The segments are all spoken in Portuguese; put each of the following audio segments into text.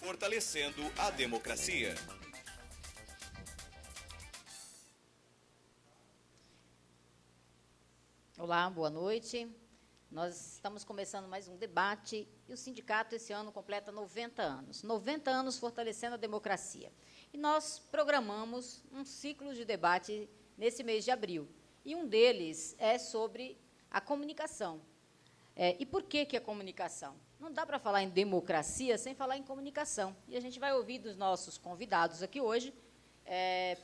Fortalecendo a democracia. Olá, boa noite. Nós estamos começando mais um debate e o sindicato esse ano completa 90 anos. 90 anos fortalecendo a democracia. E nós programamos um ciclo de debate nesse mês de abril. E um deles é sobre a comunicação. E por que a comunicação? Não dá para falar em democracia sem falar em comunicação. E a gente vai ouvir dos nossos convidados aqui hoje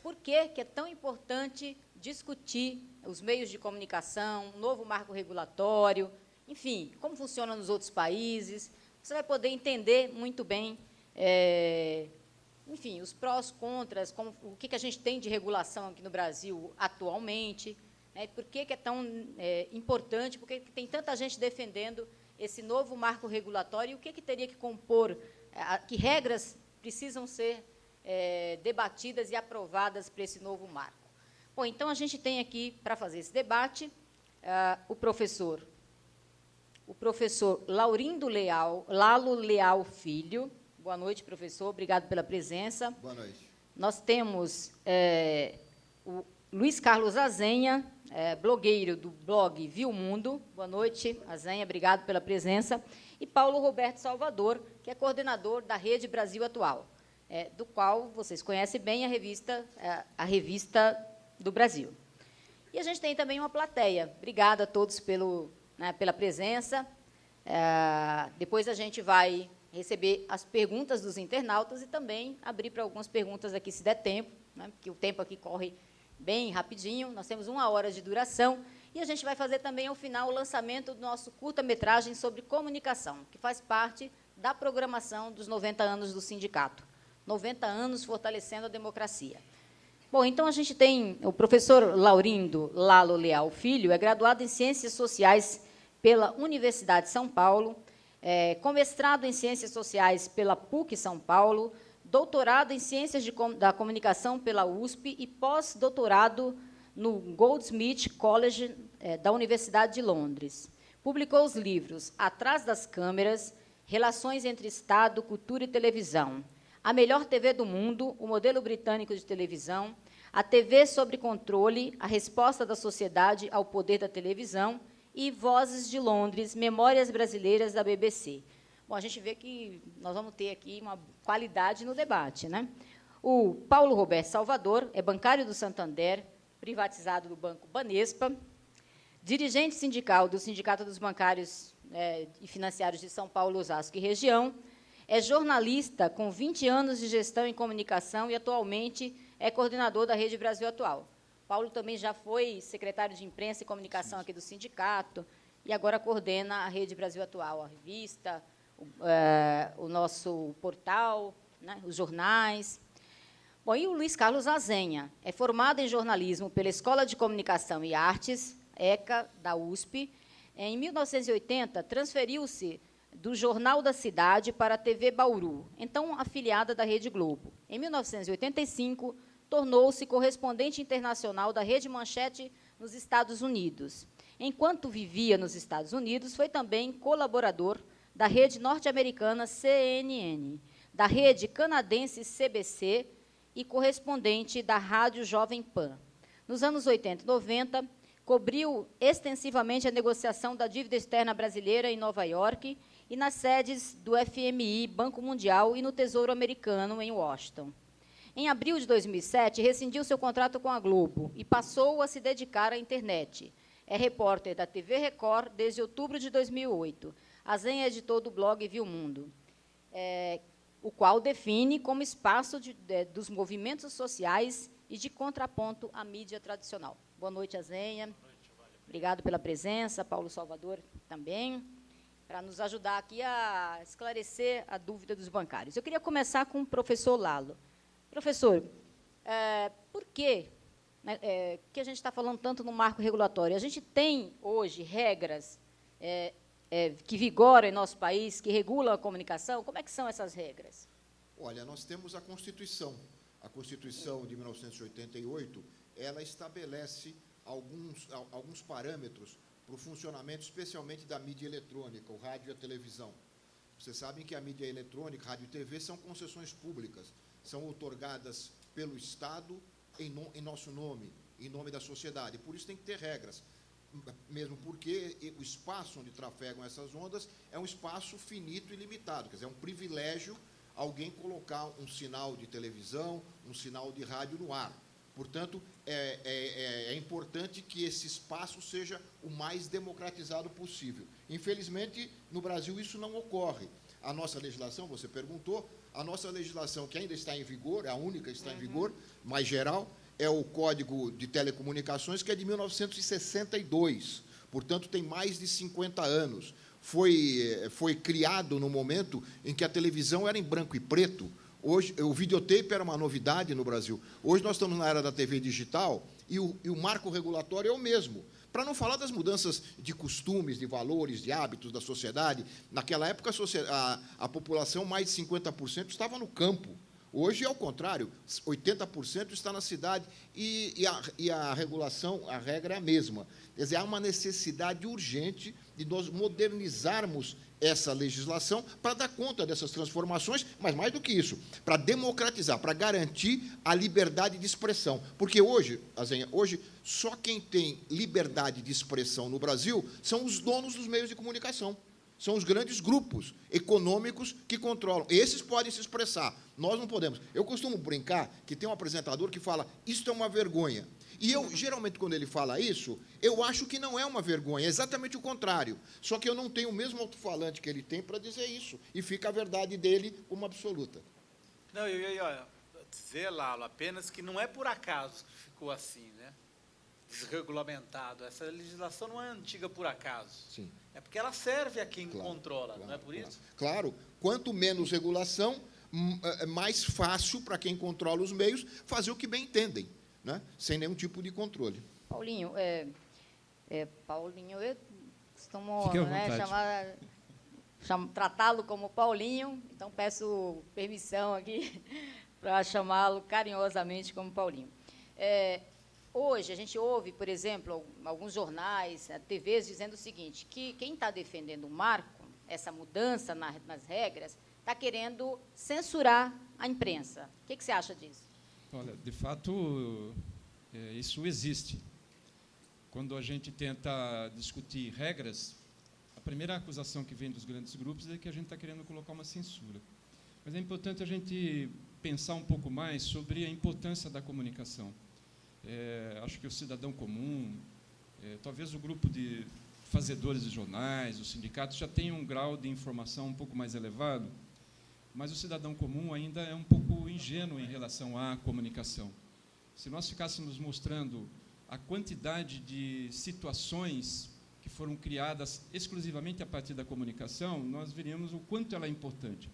por que é tão importante discutir os meios de comunicação, um novo marco regulatório, enfim, como funciona nos outros países. Você vai poder entender muito bem, enfim, os prós, contras, o que a gente tem de regulação aqui no Brasil atualmente, por que é tão importante, por que tem tanta gente defendendo esse novo marco regulatório, e o que teria que compor, que regras precisam ser debatidas e aprovadas para esse novo marco. Bom, então, a gente tem aqui, para fazer esse debate, o professor Laurindo Lalo Leal Filho. Boa noite, professor. Obrigado pela presença. Boa noite. Nós temos o Luiz Carlos Azenha, blogueiro do blog Viu Mundo. Boa noite, Azenha. Obrigado pela presença. E Paulo Roberto Salvador, que é coordenador da Rede Brasil Atual, do qual vocês conhecem bem a revista do Brasil. E a gente tem também uma plateia. Obrigada a todos pela presença. Depois a gente vai receber as perguntas dos internautas e também abrir para algumas perguntas aqui, se der tempo, porque o tempo aqui corre bem rapidinho. Nós temos 1 hora de duração. E a gente vai fazer também, ao final, o lançamento do nosso curta-metragem sobre comunicação, que faz parte da programação dos 90 anos do sindicato. 90 anos fortalecendo a democracia. Bom, então a gente tem o professor Laurindo Lalo Leal Filho, é graduado em Ciências Sociais pela Universidade de São Paulo, com mestrado em Ciências Sociais pela PUC São Paulo, doutorado em Ciências da Comunicação pela USP e pós-doutorado no Goldsmith College da Universidade de Londres. Publicou os livros Atrás das Câmeras, Relações entre Estado, Cultura e Televisão, A Melhor TV do Mundo, o Modelo Britânico de Televisão, A TV Sob Controle, A Resposta da Sociedade ao Poder da Televisão e Vozes de Londres, Memórias Brasileiras da BBC. Bom, a gente vê que nós vamos ter aqui uma qualidade no debate, né? O Paulo Roberto Salvador é bancário do Santander, privatizado do Banco Banespa, dirigente sindical do Sindicato dos Bancários e Financiários de São Paulo, Osasco e região, é jornalista com 20 anos de gestão em comunicação e, atualmente, é coordenador da Rede Brasil Atual. Paulo também já foi secretário de Imprensa e Comunicação aqui do sindicato e agora coordena a Rede Brasil Atual, a revista, o nosso portal, né, os jornais. Bom, e o Luiz Carlos Azenha é formado em jornalismo pela Escola de Comunicação e Artes, ECA, da USP. Em 1980, transferiu-se do Jornal da Cidade para a TV Bauru, então afiliada da Rede Globo. Em 1985, tornou-se correspondente internacional da Rede Manchete nos Estados Unidos. Enquanto vivia nos Estados Unidos, foi também colaborador da rede norte-americana CNN, da rede canadense CBC e correspondente da Rádio Jovem Pan. Nos anos 80 e 90, cobriu extensivamente a negociação da dívida externa brasileira em Nova York e nas sedes do FMI, Banco Mundial, e no Tesouro Americano, em Washington. Em abril de 2007, rescindiu seu contrato com a Globo e passou a se dedicar à internet. É repórter da TV Record desde outubro de 2008. Azenha é editor do blog Viu Mundo, o qual define como espaço dos movimentos sociais e de contraponto à mídia tradicional. Boa noite, Azenha. Boa noite, obrigado pela presença. Paulo Salvador também, para nos ajudar aqui a esclarecer a dúvida dos bancários. Eu queria começar com o professor Lalo. Professor, por que a gente está falando tanto no marco regulatório? A gente tem, hoje, regras que vigoram em nosso país, que regulam a comunicação. Como é que são essas regras? Olha, nós temos a Constituição. A Constituição de 1988, ela estabelece alguns parâmetros para o funcionamento, especialmente da mídia eletrônica, o rádio e a televisão. Vocês sabem que a mídia eletrônica, rádio e TV, são concessões públicas, são outorgadas pelo Estado em nosso nome, em nome da sociedade. Por isso tem que ter regras, mesmo porque o espaço onde trafegam essas ondas é um espaço finito e limitado, quer dizer, é um privilégio alguém colocar um sinal de televisão, um sinal de rádio no ar. Portanto, é importante que esse espaço seja o mais democratizado possível. Infelizmente, no Brasil, isso não ocorre. A nossa legislação, você perguntou, a nossa legislação que ainda está em vigor, a única que está em vigor, mais geral, é o Código de Telecomunicações, que é de 1962. Portanto, tem mais de 50 anos. Foi criado no momento em que a televisão era em branco e preto. Hoje, o videotape era uma novidade no Brasil. Hoje nós estamos na era da TV digital e o marco regulatório é o mesmo. Para não falar das mudanças de costumes, de valores, de hábitos da sociedade, naquela época a população, mais de 50%, estava no campo. Hoje é o contrário, 80% está na cidade e a regulação, a regra é a mesma. Quer dizer, há uma necessidade urgente de nós modernizarmos essa legislação para dar conta dessas transformações, mas mais do que isso, para democratizar, para garantir a liberdade de expressão. Porque hoje, Azenha, só quem tem liberdade de expressão no Brasil são os donos dos meios de comunicação. São os grandes grupos econômicos que controlam. Esses podem se expressar, nós não podemos. Eu costumo brincar que tem um apresentador que fala, isto é uma vergonha. E eu, geralmente, quando ele fala isso, eu acho que não é uma vergonha, é exatamente o contrário. Só que eu não tenho o mesmo alto-falante que ele tem para dizer isso. E fica a verdade dele como absoluta. Não, eu ia dizer, Lalo, apenas que não é por acaso que ficou assim, né? Desregulamentado. Essa legislação não é antiga por acaso. Sim. É porque ela serve a quem controla, não é por isso? Claro. Quanto menos regulação, mais fácil para quem controla os meios fazer o que bem entendem, né? Sem nenhum tipo de controle. Paulinho, Paulinho, eu costumo, Fique à né, tratá-lo como Paulinho, então peço permissão aqui para chamá-lo carinhosamente como Paulinho. Hoje, a gente ouve, por exemplo, alguns jornais, TVs, dizendo o seguinte, que quem está defendendo o marco, essa mudança nas regras, está querendo censurar a imprensa. O que você acha disso? Olha, de fato, isso existe. Quando a gente tenta discutir regras, a primeira acusação que vem dos grandes grupos é que a gente está querendo colocar uma censura. Mas é importante a gente pensar um pouco mais sobre a importância da comunicação. Acho que o cidadão comum, talvez o grupo de fazedores de jornais, os sindicatos, já tenham um grau de informação um pouco mais elevado, mas o cidadão comum ainda é um pouco ingênuo em relação à comunicação. Se nós ficássemos mostrando a quantidade de situações que foram criadas exclusivamente a partir da comunicação, nós veríamos o quanto ela é importante.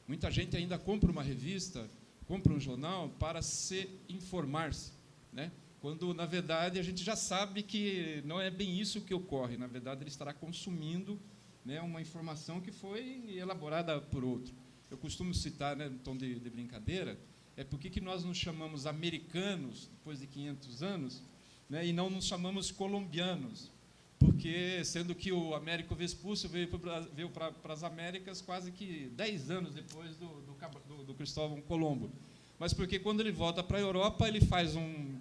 Muita gente ainda compra uma revista, compra um jornal para se informar-se, né? Quando, na verdade, a gente já sabe que não é bem isso que ocorre. Na verdade, ele estará consumindo, né, uma informação que foi elaborada por outro. Eu costumo citar, né, em tom de brincadeira, por que nós nos chamamos americanos, depois de 500 anos, né, e não nos chamamos colombianos, porque, sendo que o Américo Vespúcio veio para as Américas quase que 10 anos depois do Cristóvão Colombo. Mas porque, quando ele volta para a Europa, ele faz um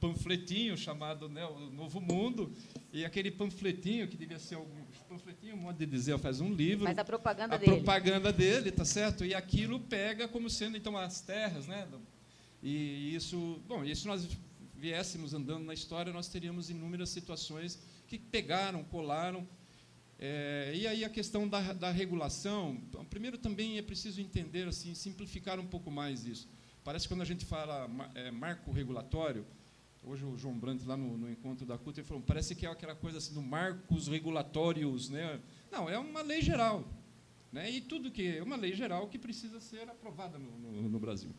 panfletinho chamado, né, o Novo Mundo, e aquele panfletinho, que devia ser panfletinho, um modo de dizer, faz um livro. Faz a propaganda dele. A propaganda dele, tá certo? E aquilo pega como sendo, então, as terras, né? E isso, bom, e se nós viéssemos andando na história, nós teríamos inúmeras situações que pegaram, colaram. E aí a questão da regulação, primeiro também é preciso entender, assim, simplificar um pouco mais isso. Parece que quando a gente fala marco regulatório, hoje o João Brandt, lá no encontro da CUT, ele falou, parece que é aquela coisa assim, do marcos regulatórios, né? Não, é uma lei geral, né? E tudo que é uma lei geral que precisa ser aprovada no Brasil.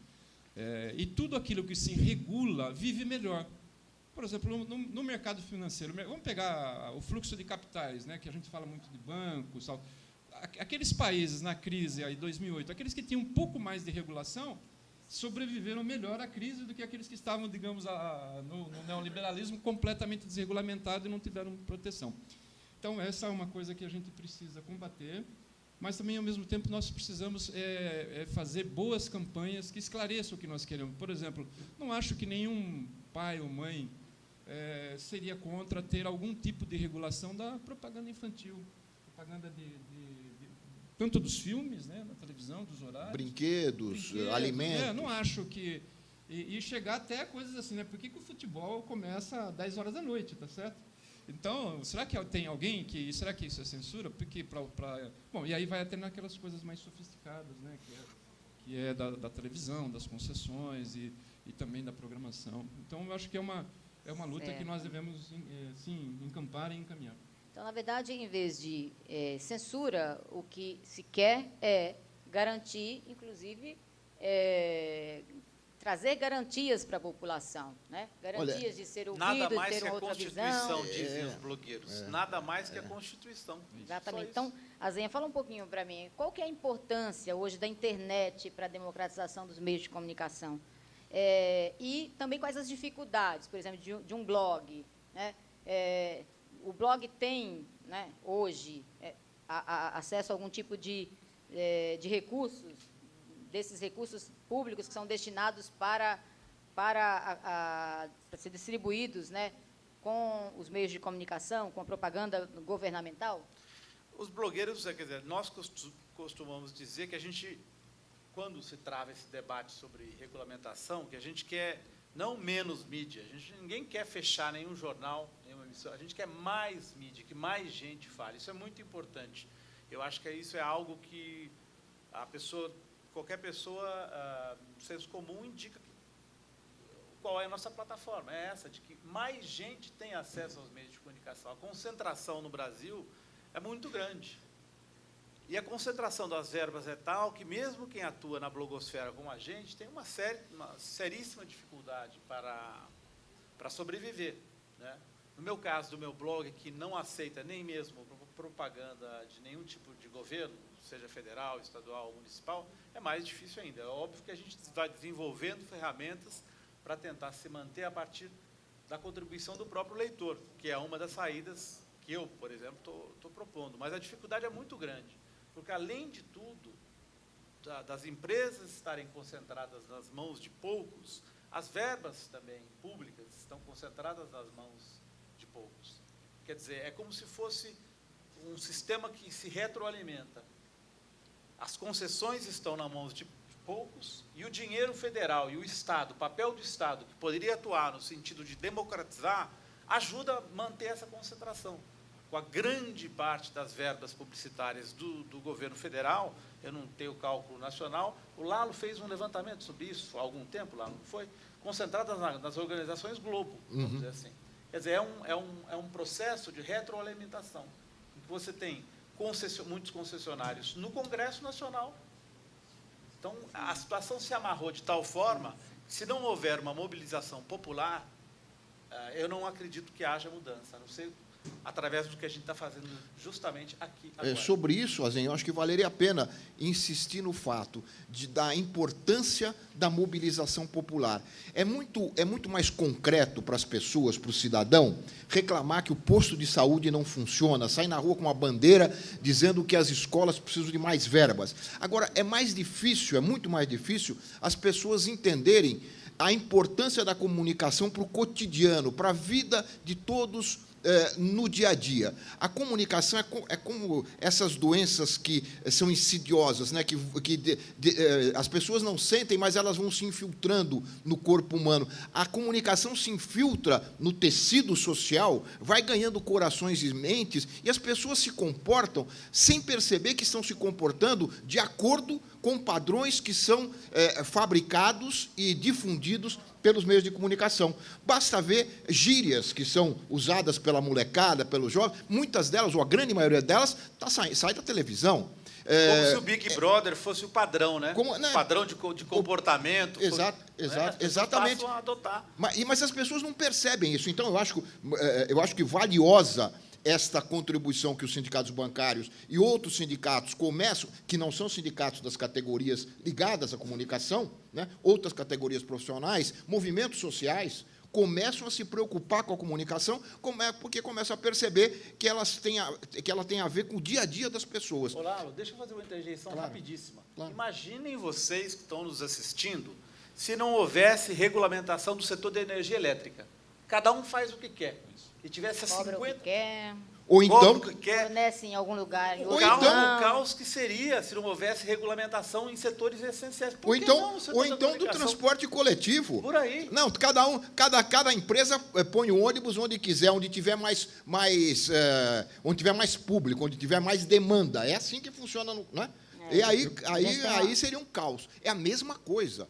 E tudo aquilo que se regula vive melhor. Por exemplo, no mercado financeiro, vamos pegar o fluxo de capitais, né, que a gente fala muito de bancos, tal. Aqueles países na crise aí, 2008, aqueles que tinham um pouco mais de regulação, sobreviveram melhor à crise do que aqueles que estavam, digamos, no neoliberalismo completamente desregulamentado e não tiveram proteção. Então, essa é uma coisa que a gente precisa combater, mas também, ao mesmo tempo, nós precisamos fazer boas campanhas que esclareçam o que nós queremos. Por exemplo, não acho que nenhum pai ou mãe seria contra ter algum tipo de regulação da propaganda infantil, propaganda tanto dos filmes, né, na televisão, dos horários. Brinquedos, alimentos. Não acho que... E chegar até coisas assim, né? Por que o futebol começa às 10 horas da noite, tá certo? Então, será que tem alguém que... Será que isso é censura? Porque bom, e aí vai até naquelas coisas mais sofisticadas, né? Que é da televisão, das concessões e também da programação. Então, eu acho que é uma luta que nós devemos, sim, encampar e encaminhar. Então, na verdade, em vez de censura, o que se quer é garantir, inclusive, trazer garantias para a população, né? Garantias de ser ouvido, nada de mais ter que uma a outra Constituição, visão. dizem os blogueiros. Nada mais que a Constituição. Exatamente. Então, Azenha, fala um pouquinho para mim. Qual que é a importância hoje da internet para a democratização dos meios de comunicação? E também quais as dificuldades, por exemplo, de um blog, né? O blog tem, né, hoje, acesso a algum tipo de recursos, desses recursos públicos que são destinados para ser distribuídos, né, com os meios de comunicação, com a propaganda governamental? Os blogueiros, quer dizer, nós costumamos dizer que a gente, quando se trava esse debate sobre regulamentação, que a gente quer não menos mídia, ninguém quer fechar nenhum jornal, nenhuma emissora, a gente quer mais mídia, que mais gente fale. Isso é muito importante. Eu acho que isso é algo que qualquer pessoa, senso comum, indica qual é a nossa plataforma. É essa, de que mais gente tem acesso aos meios de comunicação. A concentração no Brasil é muito grande. E a concentração das verbas é tal que, mesmo quem atua na blogosfera como a gente, tem uma seríssima dificuldade para sobreviver, né? No meu caso, do meu blog, que não aceita nem mesmo propaganda de nenhum tipo de governo, seja federal, estadual ou municipal, é mais difícil ainda. É óbvio que a gente vai desenvolvendo ferramentas para tentar se manter a partir da contribuição do próprio leitor, que é uma das saídas que eu, por exemplo, estou propondo. Mas a dificuldade é muito grande, porque, além de tudo, das empresas estarem concentradas nas mãos de poucos, as verbas também públicas estão concentradas nas mãos de poucos. Quer dizer, é como se fosse um sistema que se retroalimenta. As concessões estão nas mãos de poucos e o dinheiro federal e o Estado, o papel do Estado, que poderia atuar no sentido de democratizar, ajuda a manter essa concentração. Com a grande parte das verbas publicitárias do governo federal, eu não tenho cálculo nacional, o Lalo fez um levantamento sobre isso há algum tempo, lá não foi? Concentradas nas organizações Globo, vamos dizer assim. Quer dizer, é um processo de retroalimentação, em que você tem muitos concessionários no Congresso Nacional. Então, a situação se amarrou de tal forma que, se não houver uma mobilização popular, eu não acredito que haja mudança, a não ser através do que a gente está fazendo justamente aqui agora. Sobre isso, Azenha, eu acho que valeria a pena insistir no fato da importância da mobilização popular. É muito mais concreto para as pessoas, para o cidadão, reclamar que o posto de saúde não funciona, sair na rua com uma bandeira dizendo que as escolas precisam de mais verbas. Agora, é muito mais difícil as pessoas entenderem a importância da comunicação para o cotidiano, para a vida de todos no dia a dia. A comunicação é como essas doenças que são insidiosas, né? que as pessoas não sentem, mas elas vão se infiltrando no corpo humano. A comunicação se infiltra no tecido social, vai ganhando corações e mentes, e as pessoas se comportam sem perceber que estão se comportando de acordo com padrões que são fabricados e difundidos pelos meios de comunicação. Basta ver gírias que são usadas pela molecada, pelos jovens, muitas delas, ou a grande maioria delas, sai da televisão. Como se o Big Brother fosse o padrão, né? Né? O padrão de comportamento. Exatamente. Passam a adotar. Mas as pessoas não percebem isso. Então, eu acho que valiosa esta contribuição que os sindicatos bancários e outros sindicatos começam, que não são sindicatos das categorias ligadas à comunicação, né? Outras categorias profissionais, movimentos sociais, começam a se preocupar com a comunicação, porque começam a perceber que ela tem a ver com o dia a dia das pessoas. Olá, deixa eu fazer uma interjeição rapidíssima. Claro. Imaginem vocês que estão nos assistindo se não houvesse regulamentação do setor da energia elétrica. Cada um faz o que quer. E tivesse Cobra o que 50... quer, Ou então, Cobra o que quer. fornece em algum lugar, em Ou outro então- não. O caos que seria se não houvesse regulamentação em setores essenciais. Por ou que então, não o setor ou da então do comunicação? transporte coletivo. Por aí. Não, cada empresa põe o ônibus onde quiser, onde tiver onde tiver mais público, onde tiver mais demanda. É assim que funciona, não é? E aí seria um caos. É a mesma coisa.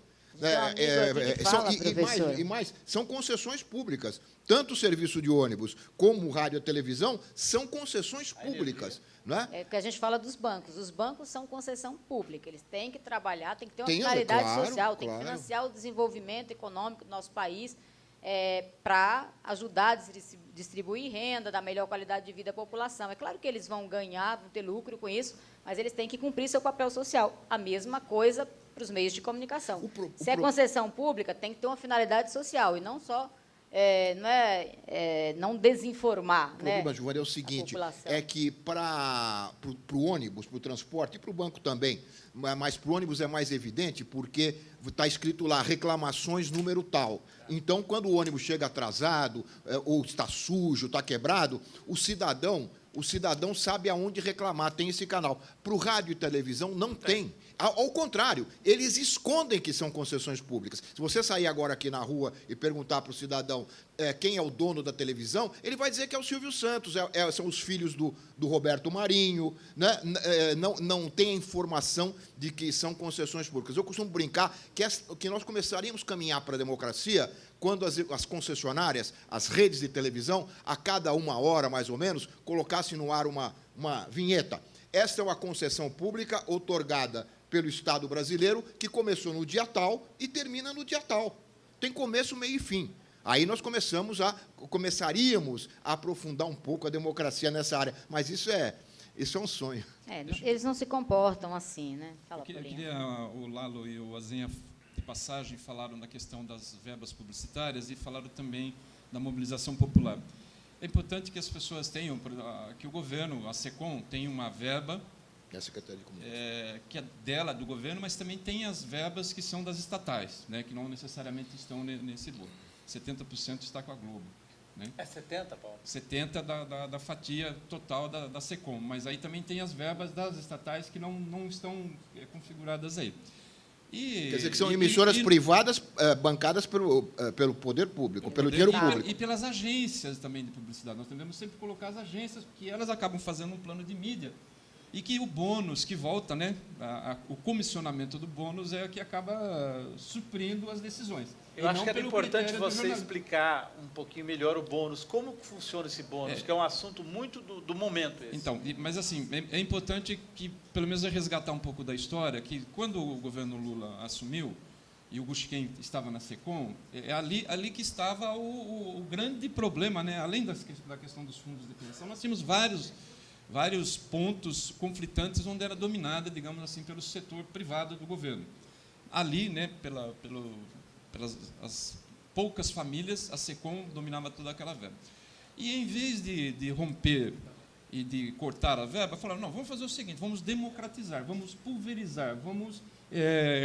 E mais, são concessões públicas. Tanto o serviço de ônibus como o rádio e a televisão são concessões públicas. Não é? É que a gente fala dos bancos. Os bancos são concessão pública. Eles têm que trabalhar, têm que ter uma Tem, finalidade claro, social, têm que claro. financiar o desenvolvimento econômico do nosso país para ajudar a distribuir renda, dar melhor qualidade de vida à população. É claro que eles vão ganhar, vão ter lucro com isso, mas eles têm que cumprir seu papel social. A mesma coisa para os meios de comunicação. Se é concessão pública, tem que ter uma finalidade social e não só não desinformar. O problema, Giovanni, é o seguinte, é que para o ônibus, para o transporte e para o banco também, mas para o ônibus é mais evidente porque está escrito lá, reclamações número tal. Então, quando o ônibus chega atrasado, ou está sujo, está quebrado, o cidadão sabe aonde reclamar, tem esse canal. Para o rádio e televisão, não tem. Ao contrário, eles escondem que são concessões públicas. Se você sair agora aqui na rua e perguntar para o cidadão quem é o dono da televisão, ele vai dizer que é o Silvio Santos, são os filhos do Roberto Marinho, né? Não tem a informação de que são concessões públicas. Eu costumo brincar que nós começaríamos a caminhar para a democracia quando as concessionárias, as redes de televisão, a cada 1 hora, mais ou menos, colocassem no ar uma vinheta. Esta é uma concessão pública outorgada pelo Estado brasileiro, que começou no dia tal e termina no dia tal. Tem começo, meio e fim. Aí nós começaríamos a aprofundar um pouco a democracia nessa área. Mas isso é um sonho. Eles não se comportam assim, né? Fala, o Lalo e o Azenha, de passagem, falaram da questão das verbas publicitárias e falaram também da mobilização popular. É importante que as pessoas tenham, que o governo, a SECOM, tenha uma verba É a Secretaria de Comunicação. que é dela, do governo, mas também tem as verbas que são das estatais, né, que não necessariamente estão nesse bolo. 70% está com a Globo. Né? É 70, Paulo? 70% da fatia total da SECOM, mas aí também tem as verbas das estatais que não estão configuradas aí. Quer dizer que são emissoras privadas bancadas pelo poder público, pelo dinheiro público. E pelas agências também de publicidade. Nós devemos sempre colocar as agências, porque elas acabam fazendo um plano de mídia. E que o bônus que volta, né, o comissionamento do bônus é que acaba suprindo as decisões. Eu acho que era importante você explicar um pouquinho melhor o bônus, como funciona esse bônus, que é um assunto muito do momento. Esse. Então, mas assim, é importante que, pelo menos, resgatar um pouco da história, que quando o governo Lula assumiu, e o Gushiken estava na SECOM, é ali que estava o grande problema, né? Além da questão dos fundos de pensão, nós tínhamos vários pontos conflitantes onde era dominada, digamos assim, pelo setor privado do governo. Ali, né, pelas as poucas famílias, a SECOM dominava toda aquela verba. E, em vez de romper e de cortar a verba, falaram, não, vamos fazer o seguinte, vamos democratizar, vamos pulverizar, vamos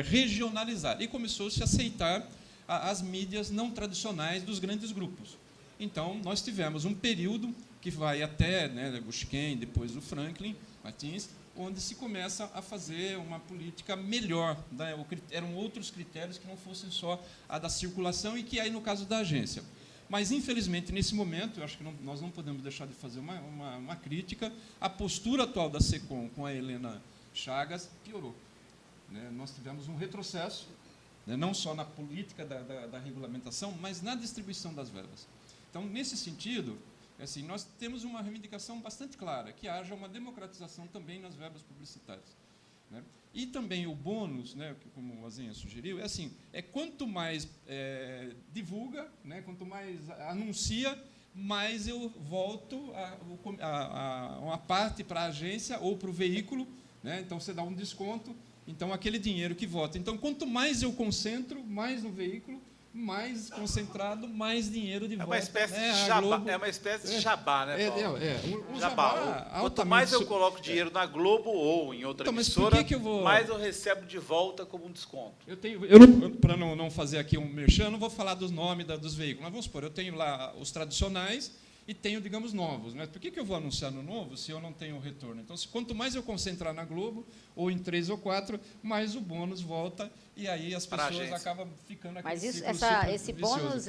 regionalizar. E começou-se a aceitar as mídias não tradicionais dos grandes grupos. Então, nós tivemos um período que vai até, né, Gushiken, depois o Franklin Martins, onde se começa a fazer uma política melhor. Né? Eram outros critérios que não fossem só a da circulação e que aí, no caso da agência. Mas, infelizmente, nesse momento, eu acho que nós não podemos deixar de fazer uma crítica, a postura atual da SECOM com a Helena Chagas piorou. Né? Nós tivemos um retrocesso, né, não só na política da regulamentação, mas na distribuição das verbas. Então, nesse sentido, assim, nós temos uma reivindicação bastante clara, que haja uma democratização também nas verbas publicitárias. Né? E também o bônus, né, como o Azenha sugeriu, quanto mais divulga, né, quanto mais anuncia, mais eu volto uma parte para a agência ou para o veículo, né, então você dá um desconto, então aquele dinheiro que volta. Então, quanto mais eu concentro, mais no veículo, mais concentrado, mais dinheiro de É volta. uma espécie né? de A jabá, Globo- é uma espécie de jabá, né, Paulo? O Jabá. Quanto altamente mais eu so- coloco dinheiro na Globo ou em outra Então, mas por emissora, que eu vou- mais eu recebo de volta como um desconto. Para não fazer aqui um merchan, não vou falar dos nomes dos veículos, mas vamos supor, eu tenho lá os tradicionais e tenho, digamos, novos. Né? Por que eu vou anunciar no novo se eu não tenho retorno? Então, quanto mais eu concentrar na Globo, ou em 3 ou 4, mais o bônus volta, e aí as Para a pessoas agência. acabam ficando aqui. Mas isso, esse vicioso. bônus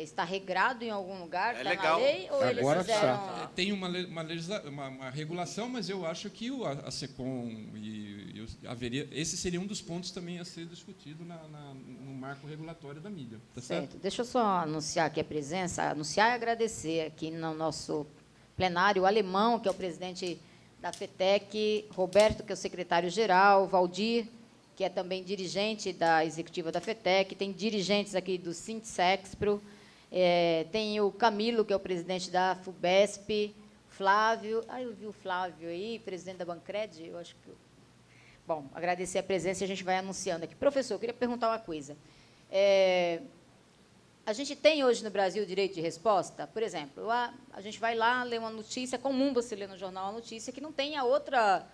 está regrado em algum lugar? É Está na legal. lei? Ou eles Agora fizeram... Tem uma regulação, mas eu acho que a SECOM haveria. Esse seria um dos pontos também a ser discutido no marco regulatório da mídia. Tá certo? Certo. Deixa eu só anunciar aqui a presença, anunciar e agradecer aqui no nosso plenário o Alemão, que é o presidente da FETEC, Roberto, que é o secretário-geral, Valdir, que é também dirigente da executiva da FETEC, tem dirigentes aqui do Sintexpro, tem o Camilo, que é o presidente da FUBESP, Flávio, eu vi o Flávio aí, presidente da Bancred, eu acho que... Bom, agradecer a presença e a gente vai anunciando aqui. Professor, eu queria perguntar uma coisa. A gente tem hoje no Brasil o direito de resposta? Por exemplo, a gente vai lá, lê uma notícia, é comum você ler no jornal uma notícia que não tem a outra...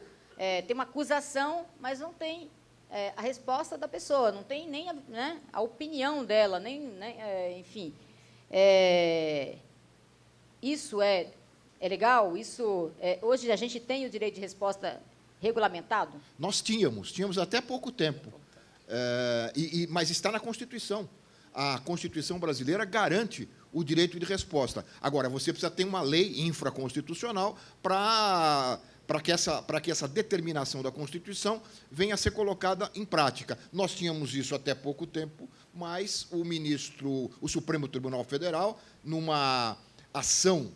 tem uma acusação, mas não tem a resposta da pessoa, não tem nem a opinião dela, enfim. Isso é legal? Hoje a gente tem o direito de resposta regulamentado? Nós tínhamos até pouco tempo, mas está na Constituição. A Constituição brasileira garante o direito de resposta. Agora, você precisa ter uma lei infraconstitucional para que essa determinação da Constituição venha a ser colocada em prática. Nós tínhamos isso até pouco tempo, mas o Supremo Tribunal Federal, numa ação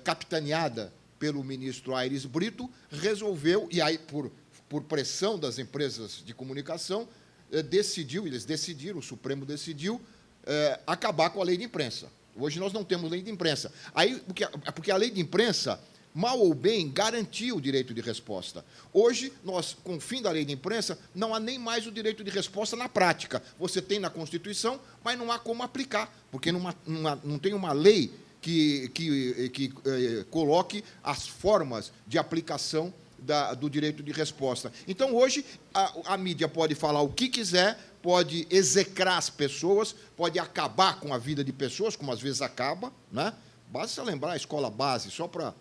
capitaneada pelo ministro Aires Brito, resolveu, e aí, por pressão das empresas de comunicação, o Supremo decidiu acabar com a lei de imprensa. Hoje nós não temos lei de imprensa. Porque a lei de imprensa, mal ou bem, garantia o direito de resposta. Hoje, com o fim da lei de imprensa, não há nem mais o direito de resposta na prática. Você tem na Constituição, mas não há como aplicar, porque não tem uma lei que coloque as formas de aplicação do direito de resposta. Então, hoje, a mídia pode falar o que quiser, pode execrar as pessoas, pode acabar com a vida de pessoas, como às vezes acaba, né? Basta lembrar a escola base, só para...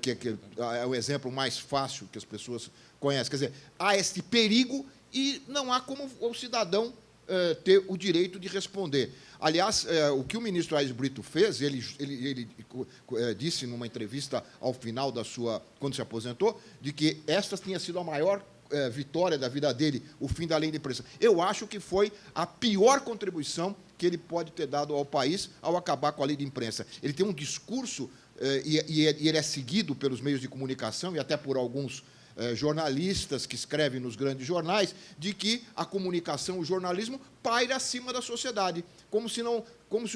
que é o exemplo mais fácil que as pessoas conhecem. Quer dizer, há este perigo e não há como o cidadão ter o direito de responder. Aliás, o que o ministro Aires Brito fez, ele disse numa entrevista ao final quando se aposentou, de que esta tinha sido a maior vitória da vida dele, o fim da lei de imprensa. Eu acho que foi a pior contribuição que ele pode ter dado ao país ao acabar com a lei de imprensa. Ele tem um discurso, e ele é seguido pelos meios de comunicação e até por alguns jornalistas que escrevem nos grandes jornais, de que a comunicação, o jornalismo, paira acima da sociedade, como se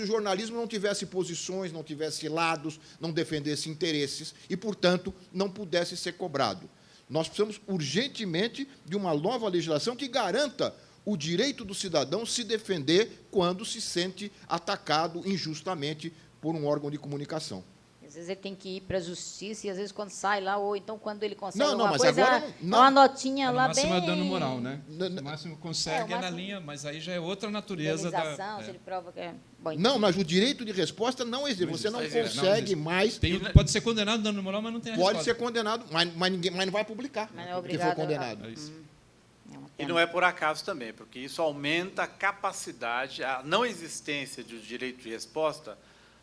o jornalismo não tivesse posições, não tivesse lados, não defendesse interesses e, portanto, não pudesse ser cobrado. Nós precisamos urgentemente de uma nova legislação que garanta o direito do cidadão se defender quando se sente atacado injustamente por um órgão de comunicação. Às vezes ele tem que ir para a justiça e, às vezes, quando sai lá, ou então, quando ele consegue Não, alguma mas coisa, agora não. uma notinha No lá máximo bem... é dano moral, né? No máximo consegue o na máximo- linha, mas aí já é outra natureza Indenização, se ele prova que é... Bom, Não, mas o direito de resposta não existe. Você não existe. Não consegue existe. mais... Pode ser condenado no dano moral, mas não tem a Pode resposta. ser condenado, mas não vai publicar, Mas não é porque obrigado foi condenado. É isso. é uma E pena. não é por acaso também, porque isso aumenta a capacidade, a não existência de direito de resposta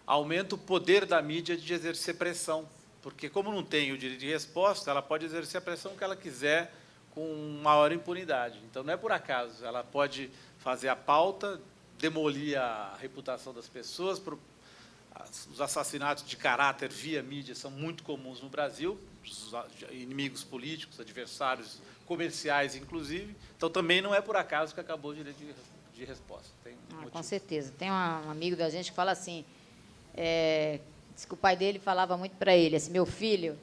aumenta o poder da mídia de exercer pressão, porque como não tem o direito de resposta, ela pode exercer a pressão que ela quiser com maior impunidade. Então, não é por acaso, ela pode fazer a pauta, demolir a reputação das pessoas, os assassinatos de caráter via mídia são muito comuns no Brasil, os inimigos políticos, adversários comerciais, inclusive. Então, também não é por acaso que acabou o direito de resposta. Tem um Com motivo. certeza. Tem um amigo da gente que fala assim, diz que o pai dele falava muito para ele, assim, meu filho,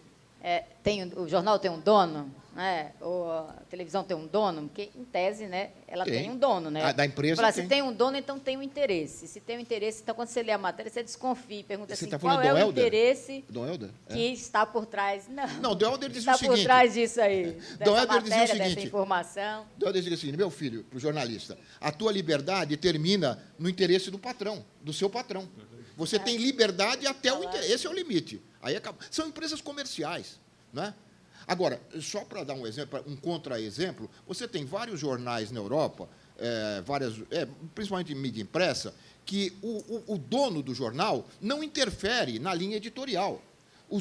o jornal tem um dono, né? Ou a televisão tem um dono, porque, em tese, né, ela tem um dono. Né? Da empresa Fala, tem. se tem um dono, então tem um interesse. Se tem um interesse, então, quando você lê a matéria, você desconfia e pergunta Você assim, tá qual falando é do o Helder? interesse Dom Helder? que está por trás. Não, Dom Helder dizia está o seguinte... por trás disso aí, Dom dessa Helder dizia o matéria, seguinte, dessa informação. Dom Helder dizia assim, meu filho, para o jornalista, a tua liberdade termina no interesse do patrão, do seu patrão. Você tem liberdade até o interesse, esse é o limite. Aí acaba. São empresas comerciais, né? Agora, só para dar um exemplo, um contra-exemplo, você tem vários jornais na Europa, principalmente em mídia impressa, que o dono do jornal não interfere na linha editorial.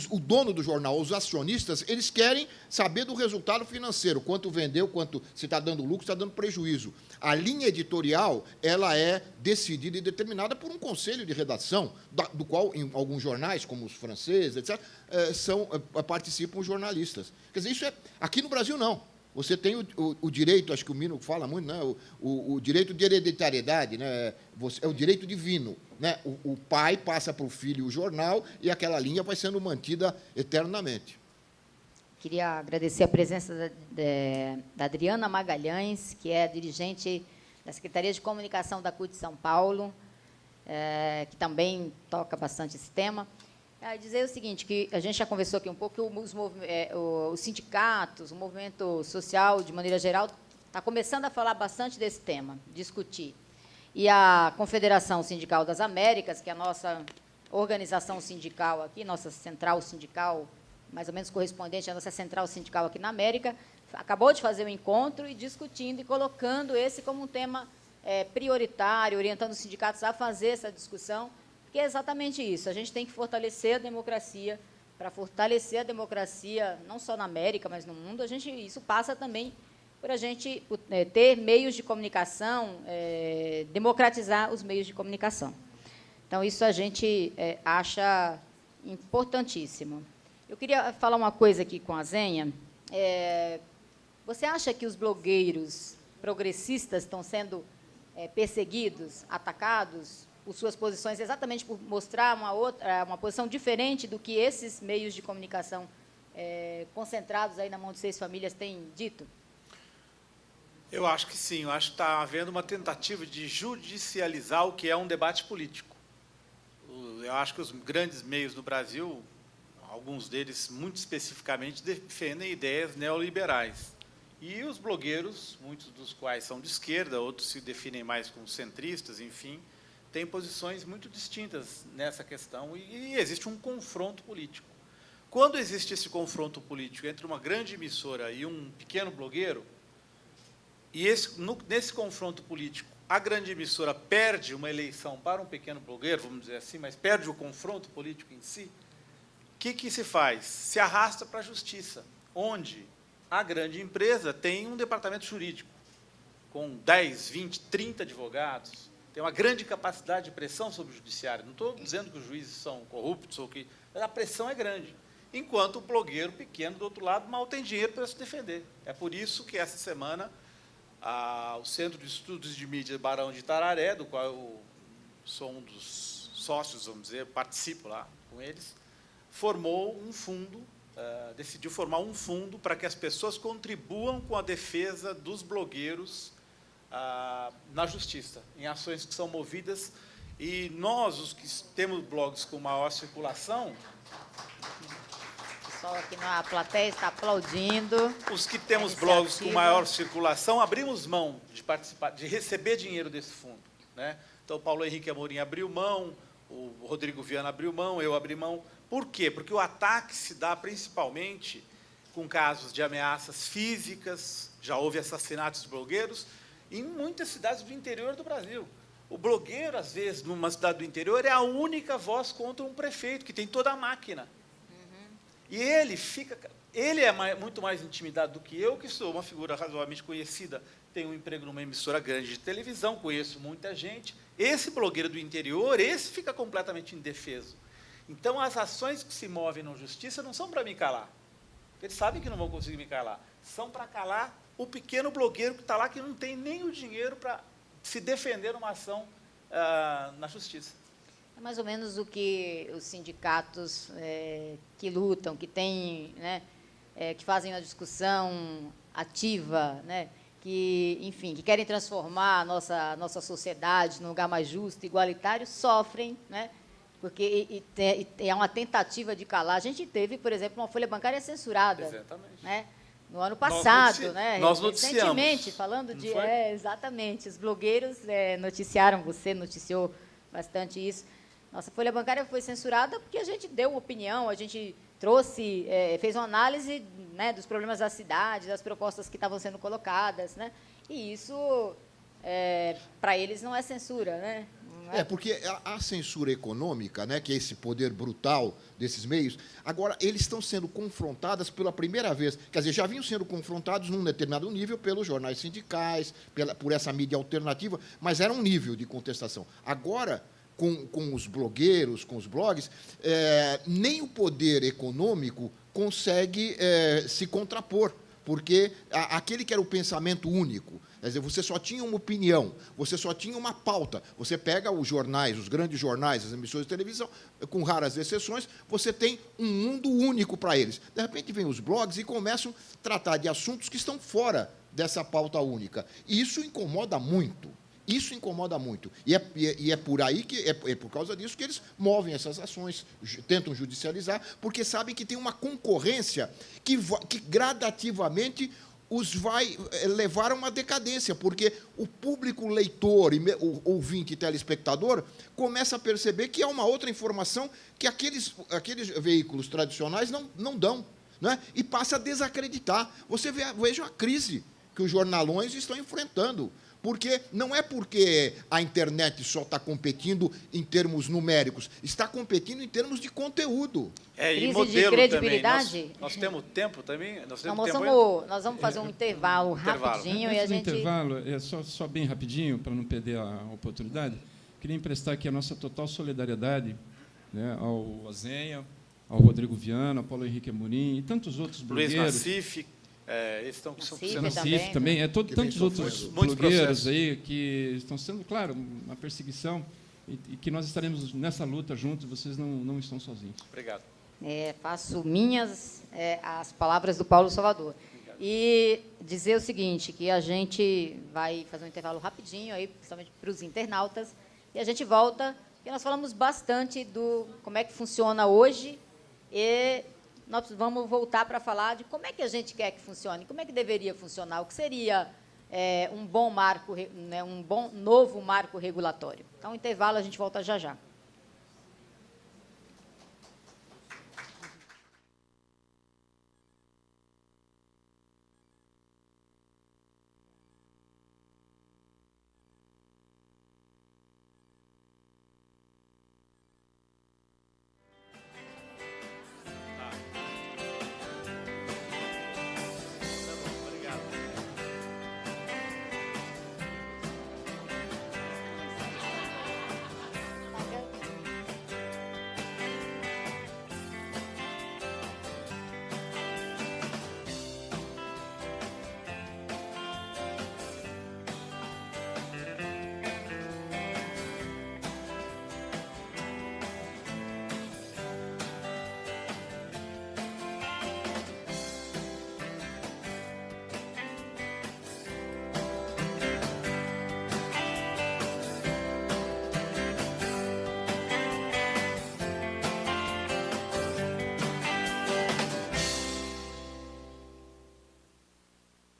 O dono do jornal, os acionistas, eles querem saber do resultado financeiro, quanto vendeu, quanto se está dando lucro, se está dando prejuízo. A linha editorial ela é decidida e determinada por um conselho de redação, do qual, em alguns jornais, como os franceses, etc., participam os jornalistas. Quer dizer, isso aqui no Brasil, não. Você tem o direito, acho que o Mino fala muito, né? o direito de hereditariedade, né? É o direito divino. Né? O pai passa para o filho o jornal e aquela linha vai sendo mantida eternamente. Queria agradecer a presença da Adriana Magalhães, que é dirigente da Secretaria de Comunicação da CUT de São Paulo, que também toca bastante esse tema. Dizer o seguinte, que a gente já conversou aqui um pouco, que os sindicatos, o movimento social, de maneira geral, está começando a falar bastante desse tema, discutir. E a Confederação Sindical das Américas, que é a nossa organização sindical aqui, nossa central sindical, mais ou menos correspondente à nossa central sindical aqui na América, acabou de fazer um encontro e discutindo e colocando esse como um tema prioritário, orientando os sindicatos a fazer essa discussão, que é exatamente isso. A gente tem que fortalecer a democracia. Para fortalecer a democracia, não só na América, mas no mundo, isso passa também por a gente ter meios de comunicação, democratizar os meios de comunicação. Então, isso a gente acha importantíssimo. Eu queria falar uma coisa aqui com a Zenha. Você acha que os blogueiros progressistas estão sendo perseguidos, atacados, por suas posições, exatamente por mostrar uma posição diferente do que esses meios de comunicação concentrados aí na mão de 6 famílias têm dito? Eu acho que sim. Eu acho que está havendo uma tentativa de judicializar o que é um debate político. Eu acho que os grandes meios no Brasil, alguns deles muito especificamente, defendem ideias neoliberais. E os blogueiros, muitos dos quais são de esquerda, outros se definem mais como centristas, enfim, têm posições muito distintas nessa questão e existe um confronto político. Quando existe esse confronto político entre uma grande emissora e um pequeno blogueiro, e nesse confronto político a grande emissora perde uma eleição para um pequeno blogueiro, vamos dizer assim, mas perde o confronto político em si, o que se faz? Se arrasta para a justiça, onde a grande empresa tem um departamento jurídico, com 10, 20, 30 advogados, tem uma grande capacidade de pressão sobre o judiciário. Não estou dizendo que os juízes são corruptos, mas a pressão é grande. Enquanto o blogueiro pequeno, do outro lado, mal tem dinheiro para se defender. É por isso que, essa semana, o Centro de Estudos de Mídia Barão de Itararé, do qual eu sou um dos sócios, vamos dizer, participo lá com eles, formou um fundo, decidiu formar um fundo para que as pessoas contribuam com a defesa dos blogueiros na justiça, em ações que são movidas, e nós, os que temos blogs com maior circulação... O pessoal aqui na plateia está aplaudindo. Os que temos blogs com maior circulação, abrimos mão de participar, de receber dinheiro desse fundo, né? Então, o Paulo Henrique Amorim abriu mão, o Rodrigo Viana abriu mão, eu abri mão. Por quê? Porque o ataque se dá principalmente com casos de ameaças físicas, já houve assassinatos de blogueiros, em muitas cidades do interior do Brasil. O blogueiro, às vezes, numa cidade do interior, é a única voz contra um prefeito, que tem toda a máquina. E ele é muito mais intimidado do que eu, que sou uma figura razoavelmente conhecida, tenho um emprego numa emissora grande de televisão, conheço muita gente. Esse blogueiro do interior, esse fica completamente indefeso. Então, as ações que se movem na justiça não são para me calar. Eles sabem que não vão conseguir me calar. São para calar o pequeno blogueiro que está lá, que não tem nem o dinheiro para se defender numa ação na justiça. É mais ou menos o que os sindicatos que lutam, que têm, né, que fazem uma discussão ativa, né, que, enfim, que querem transformar a nossa sociedade num lugar mais justo, igualitário, sofrem, né, porque é uma tentativa de calar. A gente teve, por exemplo, uma folha bancária censurada. Exatamente. Né, no ano passado, nós recentemente, noticiamos. falando de... Não foi? Exatamente, os blogueiros noticiaram, você noticiou bastante isso. Nossa folha bancária foi censurada porque a gente deu opinião, a gente trouxe, fez uma análise, né, dos problemas da cidade, das propostas que estavam sendo colocadas, né, e isso, para eles, não é censura, né? Porque a censura econômica, né, que é esse poder brutal desses meios, agora eles estão sendo confrontados pela primeira vez, quer dizer, já vinham sendo confrontados num determinado nível pelos jornais sindicais, por essa mídia alternativa, mas era um nível de contestação. Agora, com os blogueiros, com os blogs, nem o poder econômico consegue se contrapor, porque aquele que era o pensamento único, quer dizer, você só tinha uma opinião, você só tinha uma pauta. Você pega os jornais, os grandes jornais, as emissoras de televisão, com raras exceções, você tem um mundo único para eles. De repente, vêm os blogs e começam a tratar de assuntos que estão fora dessa pauta única. E isso incomoda muito. Isso incomoda muito. E é por aí que é por causa disso que eles movem essas ações, tentam judicializar, porque sabem que tem uma concorrência que gradativamente os vai levar a uma decadência, porque o público leitor, o ouvinte e telespectador começa a perceber que há uma outra informação que aqueles veículos tradicionais não dão, né? E passa a desacreditar. Você veja a crise que os jornalões estão enfrentando. Porque não é porque a internet só está competindo em termos numéricos, está competindo em termos de conteúdo. Crise e modelo de credibilidade. também. Nós temos tempo também? Nós vamos fazer um intervalo rapidinho. Antes E a do gente... intervalo, só bem rapidinho, para não perder a oportunidade, queria emprestar aqui a nossa total solidariedade, né, ao Azenha, ao Rodrigo Viana, ao Paulo Henrique Amorim e tantos outros blogueiros. Luiz Nassif. Eles estão Nassif Nassif também, tantos outros blogueiros aí que estão sendo, claro, uma perseguição e que nós estaremos nessa luta juntos, vocês não estão sozinhos. Obrigado. Faço minhas as palavras do Paulo Salvador. Obrigado. E dizer o seguinte, que a gente vai fazer um intervalo rapidinho, aí, principalmente para os internautas, e a gente volta, porque nós falamos bastante do como é que funciona hoje e nós vamos voltar para falar de como é que a gente quer que funcione, como é que deveria funcionar, o que seria um bom marco, né, um bom novo marco regulatório. Então, intervalo, a gente volta já já.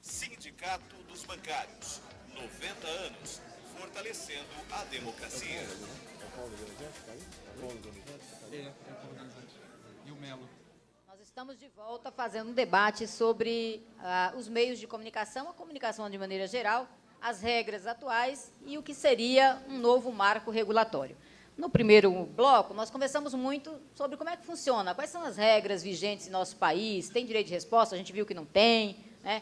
Sindicato dos Bancários. 90 anos. Fortalecendo a democracia. E o Melo. Nós estamos de volta fazendo um debate sobre os meios de comunicação, a comunicação de maneira geral, as regras atuais e o que seria um novo marco regulatório. No primeiro bloco, nós conversamos muito sobre como é que funciona, quais são as regras vigentes em nosso país, tem direito de resposta, a gente viu que não tem, né?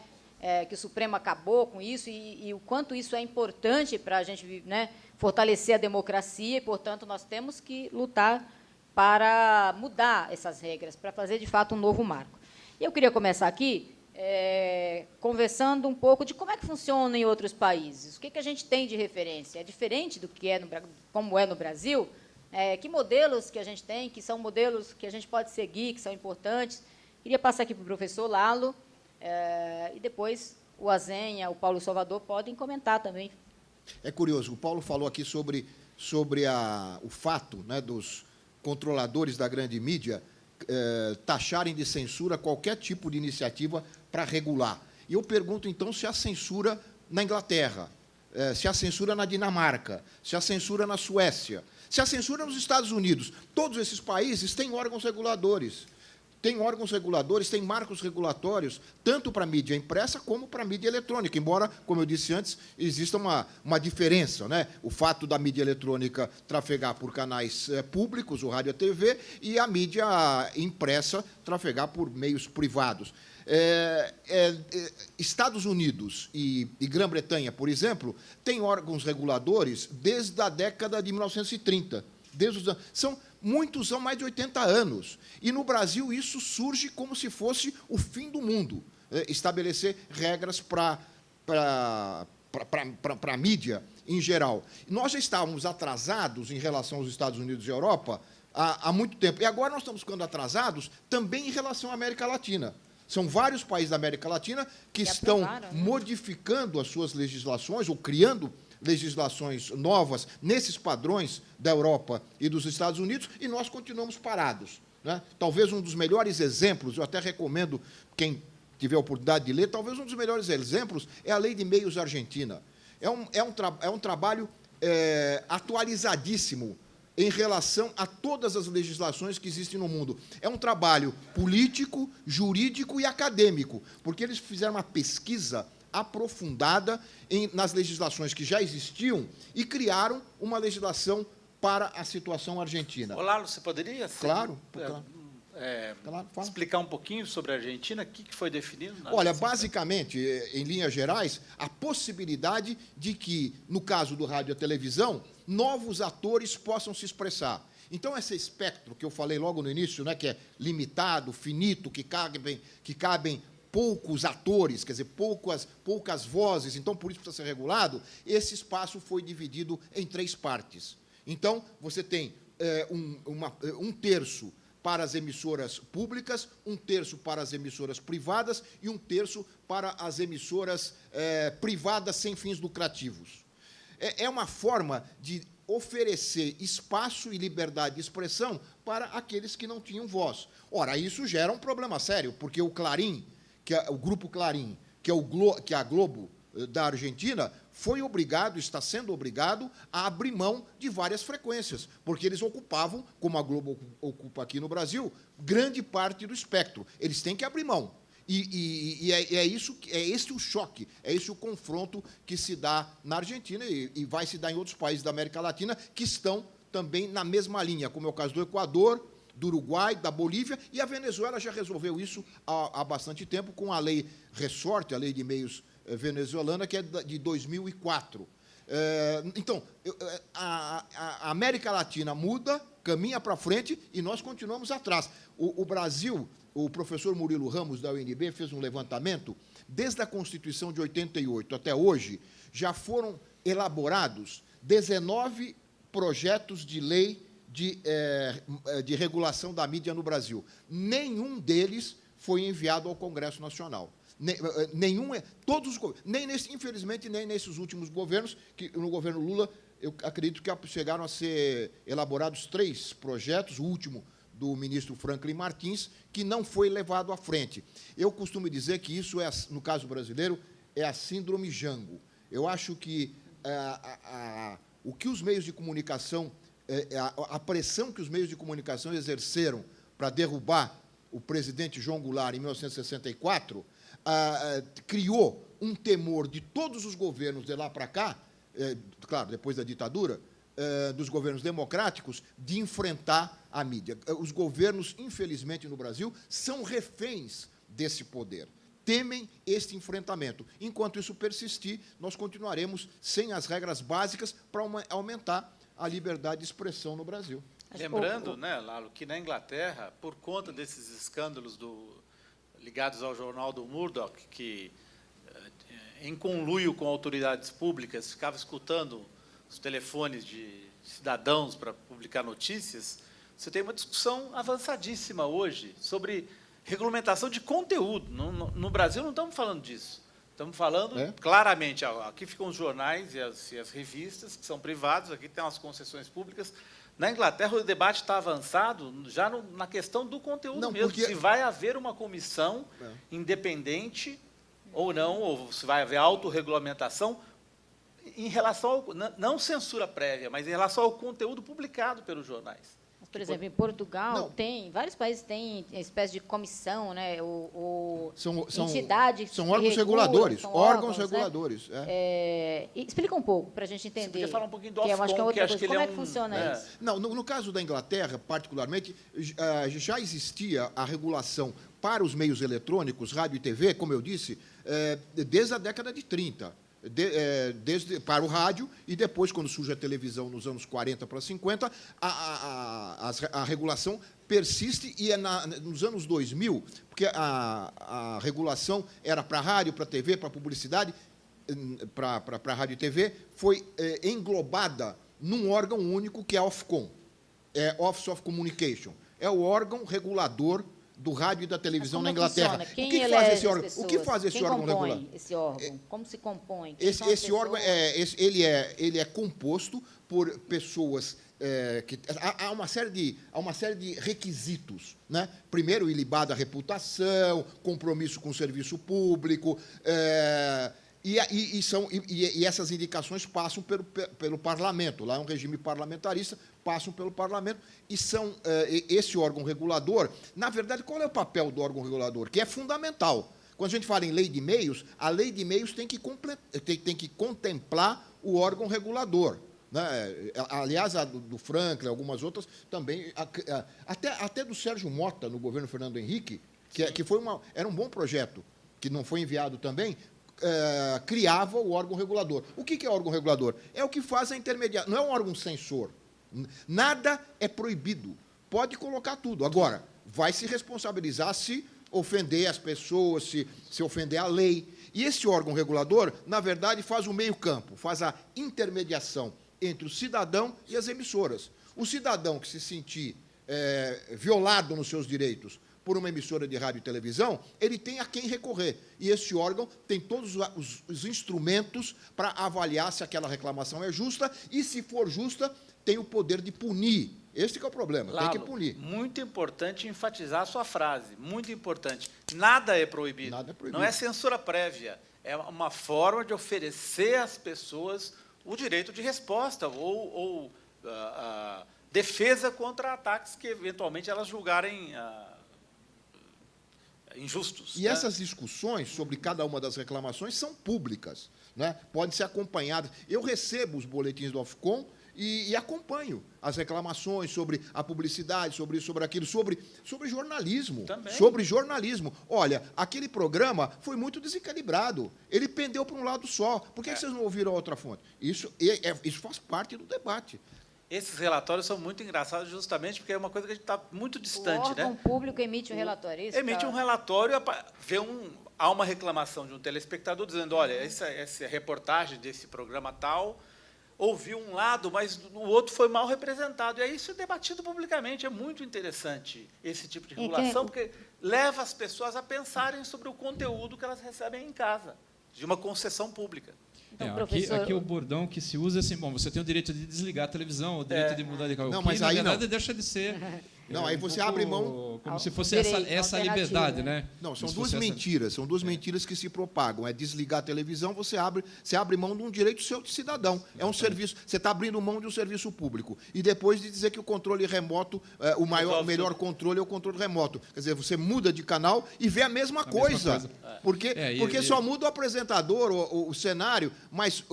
Que o Supremo acabou com isso e o quanto isso é importante para a gente, né, fortalecer a democracia e, portanto, nós temos que lutar para mudar essas regras, para fazer, de fato, um novo marco. E eu queria começar aqui conversando um pouco de como é que funciona em outros países, o que a gente tem de referência. É diferente do que como é no Brasil, que modelos que a gente tem, que são modelos que a gente pode seguir, que são importantes. Queria passar aqui para o professor Lalo, e depois o Azenha, o Paulo Salvador podem comentar também. É curioso, o Paulo falou aqui sobre o fato, né, dos controladores da grande mídia taxarem de censura qualquer tipo de iniciativa para regular. E eu pergunto, então, se há censura na Inglaterra, se há censura na Dinamarca, se há censura na Suécia, se há censura nos Estados Unidos. Todos esses países têm órgãos reguladores. Tem órgãos reguladores, tem marcos regulatórios, tanto para a mídia impressa como para a mídia eletrônica, embora, como eu disse antes, exista uma diferença, né? O fato da mídia eletrônica trafegar por canais públicos, o rádio e a TV, e a mídia impressa trafegar por meios privados. Estados Unidos e Grã-Bretanha, por exemplo, têm órgãos reguladores desde a década de 1930. Muitos são mais de 80 anos. E, no Brasil, isso surge como se fosse o fim do mundo, estabelecer regras para a mídia em geral. Nós já estávamos atrasados em relação aos Estados Unidos e Europa há muito tempo. E agora nós estamos ficando atrasados também em relação à América Latina. São vários países da América Latina que estão modificando as suas legislações ou criando legislações novas nesses padrões da Europa e dos Estados Unidos, e nós continuamos parados, né? Talvez um dos melhores exemplos, eu até recomendo quem tiver a oportunidade de ler, talvez um dos melhores exemplos é a Lei de Meios Argentina. É um trabalho atualizadíssimo em relação a todas as legislações que existem no mundo. É um trabalho político, jurídico e acadêmico, porque eles fizeram uma pesquisa aprofundada nas legislações que já existiam e criaram uma legislação para a situação argentina. Olá, você poderia claro, explicar um pouquinho sobre a Argentina? O que foi definido? Olha, basicamente, em linhas gerais, a possibilidade de que, no caso do rádio e a televisão, novos atores possam se expressar. Então, esse espectro que eu falei logo no início, né, que é limitado, finito, que cabem poucos atores, quer dizer, poucas vozes, então, por isso precisa ser regulado, esse espaço foi dividido em 3 partes. Então, você tem um terço para as emissoras públicas, um terço para as emissoras privadas e um terço para as emissoras privadas sem fins lucrativos. É uma forma de oferecer espaço e liberdade de expressão para aqueles que não tinham voz. Ora, isso gera um problema sério, porque o Clarim, que é o Grupo Clarim, que é a Globo da Argentina, está sendo obrigado a abrir mão de várias frequências, porque eles ocupavam, como a Globo ocupa aqui no Brasil, grande parte do espectro. Eles têm que abrir mão. É esse o choque, é esse o confronto que se dá na Argentina e vai se dar em outros países da América Latina que estão também na mesma linha, como é o caso do Equador, do Uruguai, da Bolívia, e a Venezuela já resolveu isso há bastante tempo com a lei Ressorte, a lei de meios venezuelana, que é de 2004. Então, a América Latina muda, caminha para frente e nós continuamos atrás. O Brasil, o professor Murilo Ramos, da UNB, fez um levantamento, desde a Constituição de 88 até hoje, já foram elaborados 19 projetos de lei de regulação da mídia no Brasil. Nenhum deles foi enviado ao Congresso Nacional. Infelizmente, nem nesses últimos governos, que no governo Lula, eu acredito que chegaram a ser elaborados 3 projetos, o último do ministro Franklin Martins, que não foi levado à frente. Eu costumo dizer que isso, no caso brasileiro, é a síndrome Jango. Eu acho que o que os meios de comunicação, a pressão que os meios de comunicação exerceram para derrubar o presidente João Goulart em 1964, criou um temor de todos os governos de lá para cá, claro, depois da ditadura, dos governos democráticos, de enfrentar a mídia. Os governos, infelizmente, no Brasil, são reféns desse poder. Temem este enfrentamento. Enquanto isso persistir, nós continuaremos sem as regras básicas para aumentar a liberdade de expressão no Brasil. Lembrando, né, Lalo, que na Inglaterra, por conta desses escândalos ligados ao jornal do Murdoch, que, em conluio com autoridades públicas, ficava escutando os telefones de cidadãos para publicar notícias, você tem uma discussão avançadíssima hoje sobre regulamentação de conteúdo. No Brasil não estamos falando disso. Estamos falando claramente, aqui ficam os jornais e as revistas, que são privados, aqui tem as concessões públicas. Na Inglaterra, o debate está avançado já na questão do conteúdo mesmo. Porque se vai haver uma comissão independente ou não, ou se vai haver autorregulamentação em relação ao, não censura prévia, mas em relação ao conteúdo publicado pelos jornais. Por exemplo, em Portugal, vários países têm espécie de comissão, né? Entidade. São órgãos reguladores. Órgãos reguladores. Né? Explica um pouco para a gente entender. Você podia falar um pouquinho do Ofcom, que acho que como é que funciona isso? Não, no caso da Inglaterra, particularmente, já existia a regulação para os meios eletrônicos, rádio e TV, como eu disse, desde a década de 30. Para o rádio, e depois, quando surge a televisão nos anos 40 para 50, a regulação persiste, e nos anos 2000, porque a regulação era para rádio, para TV, para publicidade, para rádio e TV, foi englobada num órgão único, que é a Ofcom, Office of Communication. É o órgão regulador do rádio e da televisão na Inglaterra. O que faz esse órgão? O que faz esse órgão regular? Esse órgão? Como se compõe? Esse órgão ele é composto por pessoas que há uma série de requisitos, né? Primeiro, ilibada reputação, compromisso com o serviço público, e essas indicações passam pelo parlamento. Lá é um regime parlamentarista, passam pelo parlamento, e são esse órgão regulador. Na verdade, qual é o papel do órgão regulador? Que é fundamental. Quando a gente fala em lei de meios, a lei de meios tem que contemplar o órgão regulador, né? Aliás, a do Franklin, algumas outras também, até do Sérgio Mota, no governo Fernando Henrique, que era um bom projeto, que não foi enviado também, criava o órgão regulador. O que é órgão regulador? É o que faz a intermediação. Não é um órgão censor. Nada é proibido. Pode colocar tudo. Agora, vai se responsabilizar se ofender as pessoas, se ofender a lei. E esse órgão regulador, na verdade, faz o meio-campo, faz a intermediação entre o cidadão e as emissoras. O cidadão que se sentir violado nos seus direitos por uma emissora de rádio e televisão, ele tem a quem recorrer. E esse órgão tem todos os instrumentos para avaliar se aquela reclamação é justa, e, se for justa, tem o poder de punir. Esse que é o problema, Lalo, tem que punir. Muito importante enfatizar a sua frase, muito importante. Nada é proibido. Nada é proibido. Não é censura prévia, é uma forma de oferecer às pessoas o direito de resposta ou defesa contra ataques que, eventualmente, elas julgarem injustos. E essas discussões sobre cada uma das reclamações são públicas, né? Podem ser acompanhadas. Eu recebo os boletins do Ofcom e acompanho as reclamações sobre a publicidade, sobre isso, sobre aquilo, sobre jornalismo. Também. Sobre jornalismo. Olha, aquele programa foi muito desequilibrado. Ele pendeu para um lado só. Por que vocês não ouviram a outra fonte? Isso faz parte do debate. Esses relatórios são muito engraçados justamente porque é uma coisa que a gente está muito distante. O órgão público emite um relatório. Emite um relatório, há uma reclamação de um telespectador dizendo, olha, essa reportagem desse programa tal ouviu um lado, mas o outro foi mal representado. E aí isso é debatido publicamente. É muito interessante esse tipo de regulação, porque leva as pessoas a pensarem sobre o conteúdo que elas recebem em casa, de uma concessão pública. Então, professor... aqui o bordão que se usa é assim, bom, você tem o direito de desligar a televisão, o direito de mudar de canal. Não, mas na aí verdade não. Deixa de ser. Não, aí você abre mão... Como se fosse essa liberdade, né? Não, são duas mentiras. São duas mentiras que se propagam. É desligar a televisão, você abre mão de um direito seu de cidadão. É um serviço. Você está abrindo mão de um serviço público. E depois de dizer que o controle remoto, o melhor controle é o controle remoto. Quer dizer, você muda de canal e vê a mesma coisa. Porque só muda o apresentador, o cenário, mas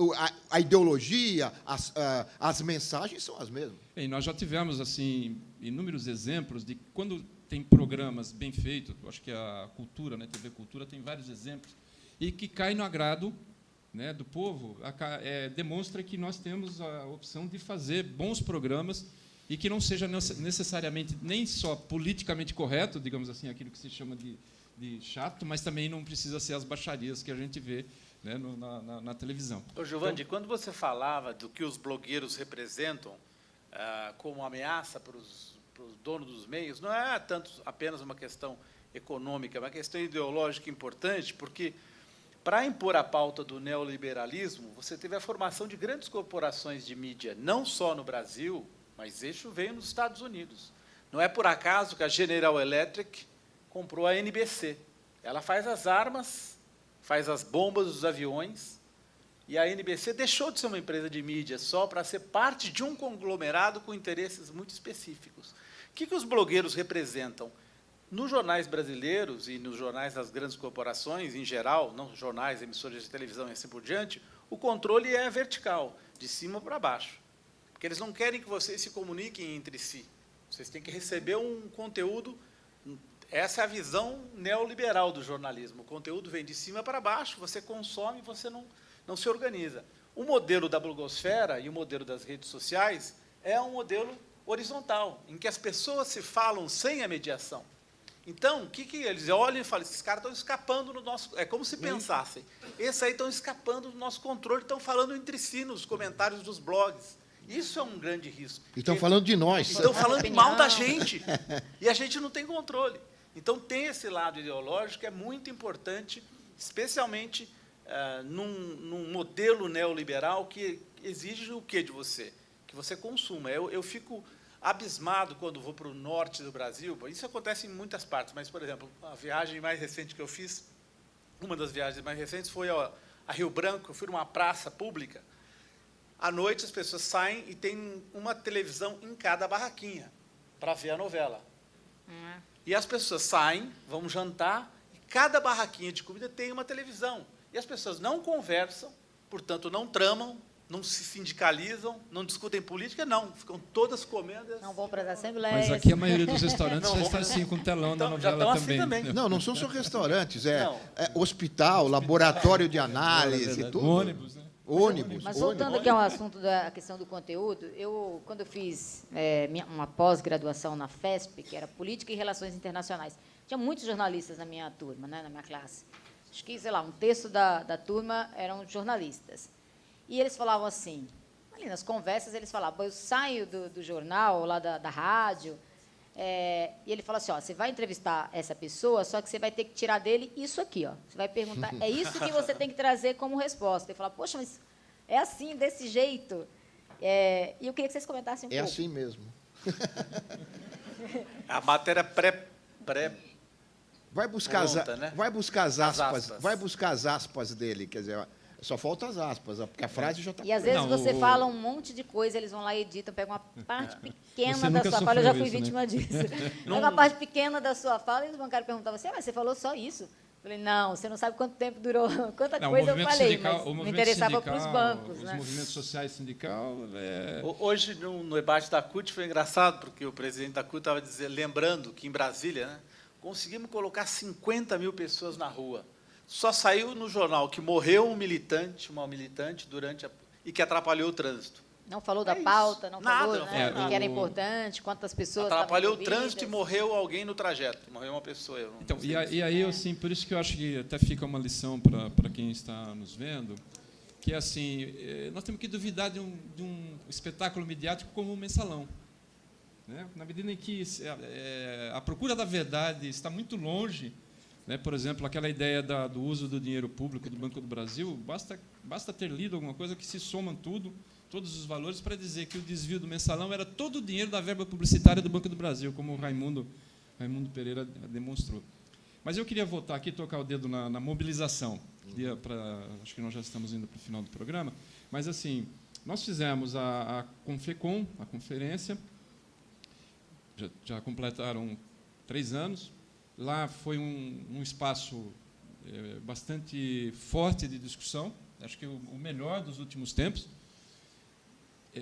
a ideologia, as mensagens são as mesmas. E nós já tivemos assim inúmeros exemplos de quando tem programas bem feitos, acho que a Cultura, né, TV Cultura, tem vários exemplos, e que cai no agrado, né, do povo, demonstra que nós temos a opção de fazer bons programas e que não seja necessariamente nem só politicamente correto, digamos assim, aquilo que se chama de chato, mas também não precisa ser as baixarias que a gente vê né, na televisão. Ô, Giovanni, quando você falava do que os blogueiros representam como ameaça para os donos dos meios, não é tanto apenas uma questão econômica, é uma questão ideológica importante, porque, para impor a pauta do neoliberalismo, você teve a formação de grandes corporações de mídia, não só no Brasil, mas isso veio nos Estados Unidos. Não é por acaso que a General Electric comprou a NBC. Ela faz as armas, faz as bombas dos aviões, e a NBC deixou de ser uma empresa de mídia só para ser parte de um conglomerado com interesses muito específicos. O que os blogueiros representam? Nos jornais brasileiros e nos jornais das grandes corporações, em geral, não jornais, emissoras de televisão e assim por diante, o controle é vertical, de cima para baixo. Porque eles não querem que vocês se comuniquem entre si. Vocês têm que receber um conteúdo. Essa é a visão neoliberal do jornalismo. O conteúdo vem de cima para baixo, você consome, você não se organiza. O modelo da blogosfera e o modelo das redes sociais é um modelo horizontal, em que as pessoas se falam sem a mediação. Então, o que eles olham e falam? Esses caras estão escapando do nosso... É como se pensassem. Esses aí estão escapando do nosso controle, estão falando entre si nos comentários dos blogs. Isso é um grande risco. E estão falando de nós. Estão falando mal da gente. E a gente não tem controle. Então, tem esse lado ideológico que é muito importante, especialmente num modelo neoliberal que exige o quê de você? Que você consuma. Eu fico abismado quando vou para o norte do Brasil. Isso acontece em muitas partes, mas, por exemplo, a viagem mais recente que eu fiz, uma das viagens mais recentes foi a Rio Branco. Eu fui numa praça pública. À noite, as pessoas saem e tem uma televisão em cada barraquinha para ver a novela. E as pessoas saem, vão jantar, e cada barraquinha de comida tem uma televisão. E as pessoas não conversam, portanto, não tramam, não se sindicalizam, não discutem política, não. Ficam todas comendo. Não vão para as assembleias. Mas aqui a maioria dos restaurantes já está assim, com telão então, da novela também. Não, não são só restaurantes, é hospital, laboratório de análise, tudo. Ônibus, né? Ônibus. Mas voltando aqui ao assunto da questão do conteúdo, quando eu fiz uma pós-graduação na FESP, que era Política e Relações Internacionais, tinha muitos jornalistas na minha turma, né, na minha classe. Acho que, sei lá, um terço da turma eram jornalistas. E eles falavam assim, ali nas conversas, eles falavam, eu saio do jornal, lá da rádio, e ele fala assim, ó, você vai entrevistar essa pessoa, só que você vai ter que tirar dele isso aqui, ó. Você vai perguntar, é isso que você tem que trazer como resposta. Ele fala, poxa, mas é assim, desse jeito. E eu queria que vocês comentassem um pouco. É assim mesmo. A matéria Vai buscar, pronta, né? vai buscar as aspas, aspas. vai buscar as aspas dele, quer dizer, só falta as aspas, porque a frase já está... E às vezes você fala um monte de coisa, eles vão lá e editam, pegam uma parte pequena Você da nunca sua fala, eu já fui sofreu isso, vítima disso. Pega uma parte pequena da sua fala e eles vão perguntar você, mas você falou só isso? Eu falei, não, você não sabe quanto tempo durou, quanta coisa eu falei, mas não interessava para os bancos. Os né? movimentos sociais sindical... Hoje, no debate da CUT, foi engraçado, porque o presidente da CUT estava lembrando que, em Brasília, né, conseguimos colocar 50 mil pessoas na rua. Só saiu no jornal que morreu uma militante e que atrapalhou o trânsito. Não falou da pauta, não falou, Nada, né, que era importante, quantas pessoas atrapalhou o estavam trânsito e morreu alguém no trajeto. Morreu uma pessoa. Então, e aí, assim, por isso que eu acho que até fica uma lição para quem está nos vendo, que é assim, nós temos que duvidar de um espetáculo midiático como o Mensalão. Né? Na medida em que a procura da verdade está muito longe, né? Por exemplo, aquela ideia do uso do dinheiro público do Banco do Brasil, basta ter lido alguma coisa que se somam todos os valores, para dizer que o desvio do Mensalão era todo o dinheiro da verba publicitária do Banco do Brasil, como o Raimundo Pereira demonstrou. Mas eu queria voltar aqui e tocar o dedo na mobilização. Acho que nós já estamos indo para o final do programa, mas assim, nós fizemos a Confecom, a conferência, já completaram 3 anos. Lá foi um espaço bastante forte de discussão, acho que o melhor dos últimos tempos.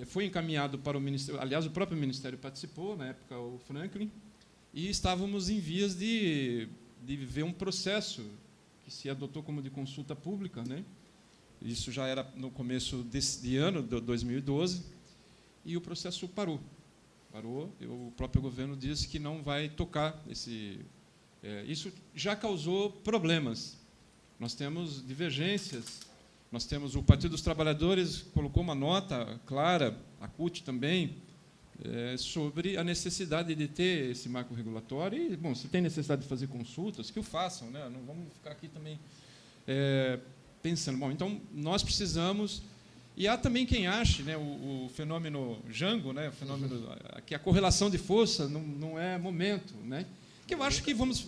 Foi encaminhado para o Ministério, aliás, o próprio Ministério participou, na época o Franklin, e estávamos em vias de ver um processo que se adotou como de consulta pública, né? Isso já era no começo desse ano, de 2012, e o processo parou. O próprio governo disse que não vai tocar isso já causou problemas. Nós temos divergências Nós temos o Partido dos Trabalhadores, colocou uma nota clara, a CUT também, sobre a necessidade de ter esse marco regulatório. E, bom, se tem necessidade de fazer consultas, que o façam, né? Não vamos ficar aqui também pensando. Bom, então, nós precisamos... E há também quem ache, né, o fenômeno Jango, né, o fenômeno que a correlação de força não é momento, né? Que eu acho que vamos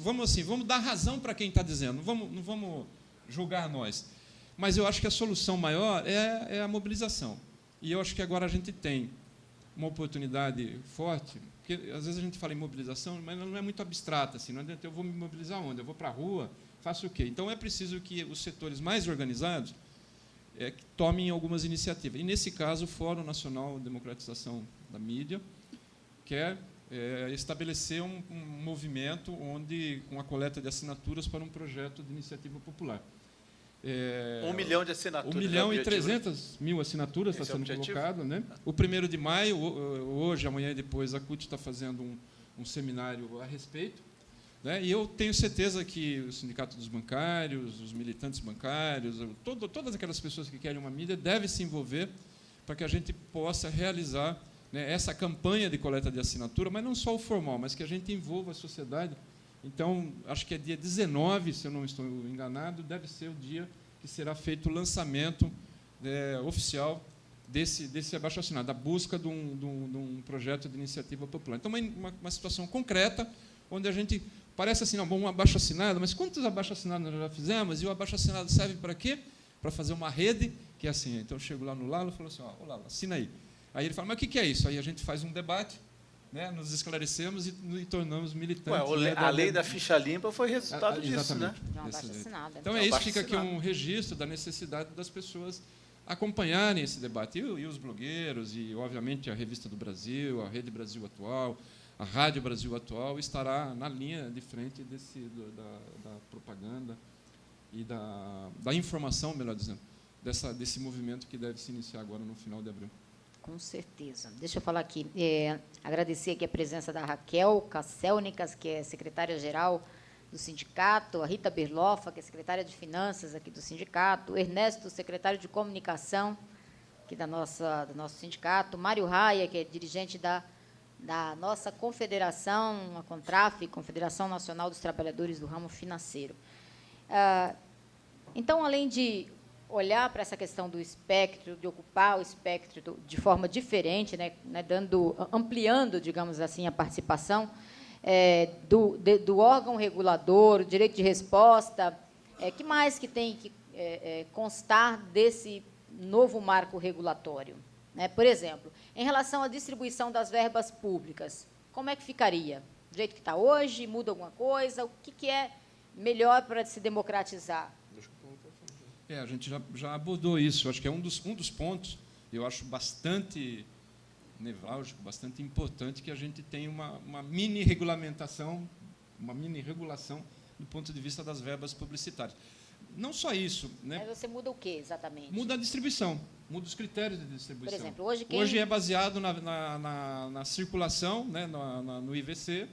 dar razão para quem está dizendo, não vamos julgar nós. Mas eu acho que a solução maior é a mobilização. E eu acho que agora a gente tem uma oportunidade forte, porque às vezes a gente fala em mobilização, mas não é muito abstrata, assim, não adianta, eu vou me mobilizar onde? Eu vou para a rua, faço o quê? Então é preciso que os setores mais organizados que tomem algumas iniciativas. E, nesse caso, o Fórum Nacional de Democratização da Mídia quer estabelecer um movimento com a coleta de assinaturas para um projeto de iniciativa popular. 1 milhão de assinaturas. 1.300.000 assinaturas está sendo colocado, né? O 1º de maio, hoje, amanhã e depois, a CUT está fazendo um seminário a respeito. Né? E eu tenho certeza que o Sindicato dos Bancários, os militantes bancários, todas aquelas pessoas que querem uma mídia devem se envolver para que a gente possa realizar, né, essa campanha de coleta de assinatura, mas não só o formal, mas que a gente envolva a sociedade. Então, acho que é dia 19, se eu não estou enganado, deve ser o dia que será feito o lançamento oficial desse abaixo-assinado, da busca de um projeto de iniciativa popular. Então, uma situação concreta, onde a gente parece assim, um abaixo-assinado, mas quantos abaixo-assinados nós já fizemos? E o abaixo-assinado serve para quê? Para fazer uma rede, que é assim. Então, eu chego lá no Lalo e falo assim, ó, Lalo, assina aí. Aí ele fala, mas o que é isso? Aí a gente faz um debate, né, nos esclarecemos e tornamos militantes. A lei da ficha limpa foi resultado disso, né? Então, é isso, fica aqui um registro da necessidade das pessoas acompanharem esse debate. E os blogueiros, e, obviamente, a Revista do Brasil, a Rede Brasil Atual, a Rádio Brasil Atual estará na linha de frente da propaganda e da informação, melhor dizendo, desse movimento que deve se iniciar agora no final de abril. Com certeza. Deixa eu falar aqui, agradecer aqui a presença da Raquel Casselnicas, que é secretária-geral do sindicato, a Rita Berloffa, que é secretária de Finanças aqui do sindicato, o Ernesto, secretário de Comunicação aqui do nosso sindicato, Mário Raia, que é dirigente da nossa confederação, a CONTRAF, Confederação Nacional dos Trabalhadores do Ramo Financeiro. Então, além de olhar para essa questão do espectro, de ocupar o espectro de forma diferente, né, ampliando, digamos assim, a participação do órgão regulador, o direito de resposta, que mais que tem que constar desse novo marco regulatório? Né? Por exemplo, em relação à distribuição das verbas públicas, como é que ficaria? Do jeito que está hoje, muda alguma coisa? O que é melhor para se democratizar? A gente já abordou isso. Acho que é um dos pontos, eu acho bastante nevrálgico, bastante importante, que a gente tenha uma mini-regulamentação, uma mini-regulação do ponto de vista das verbas publicitárias. Não só isso. Né? Mas você muda o quê, exatamente? Muda a distribuição, muda os critérios de distribuição. Por exemplo, hoje é baseado na circulação, né, no IVC,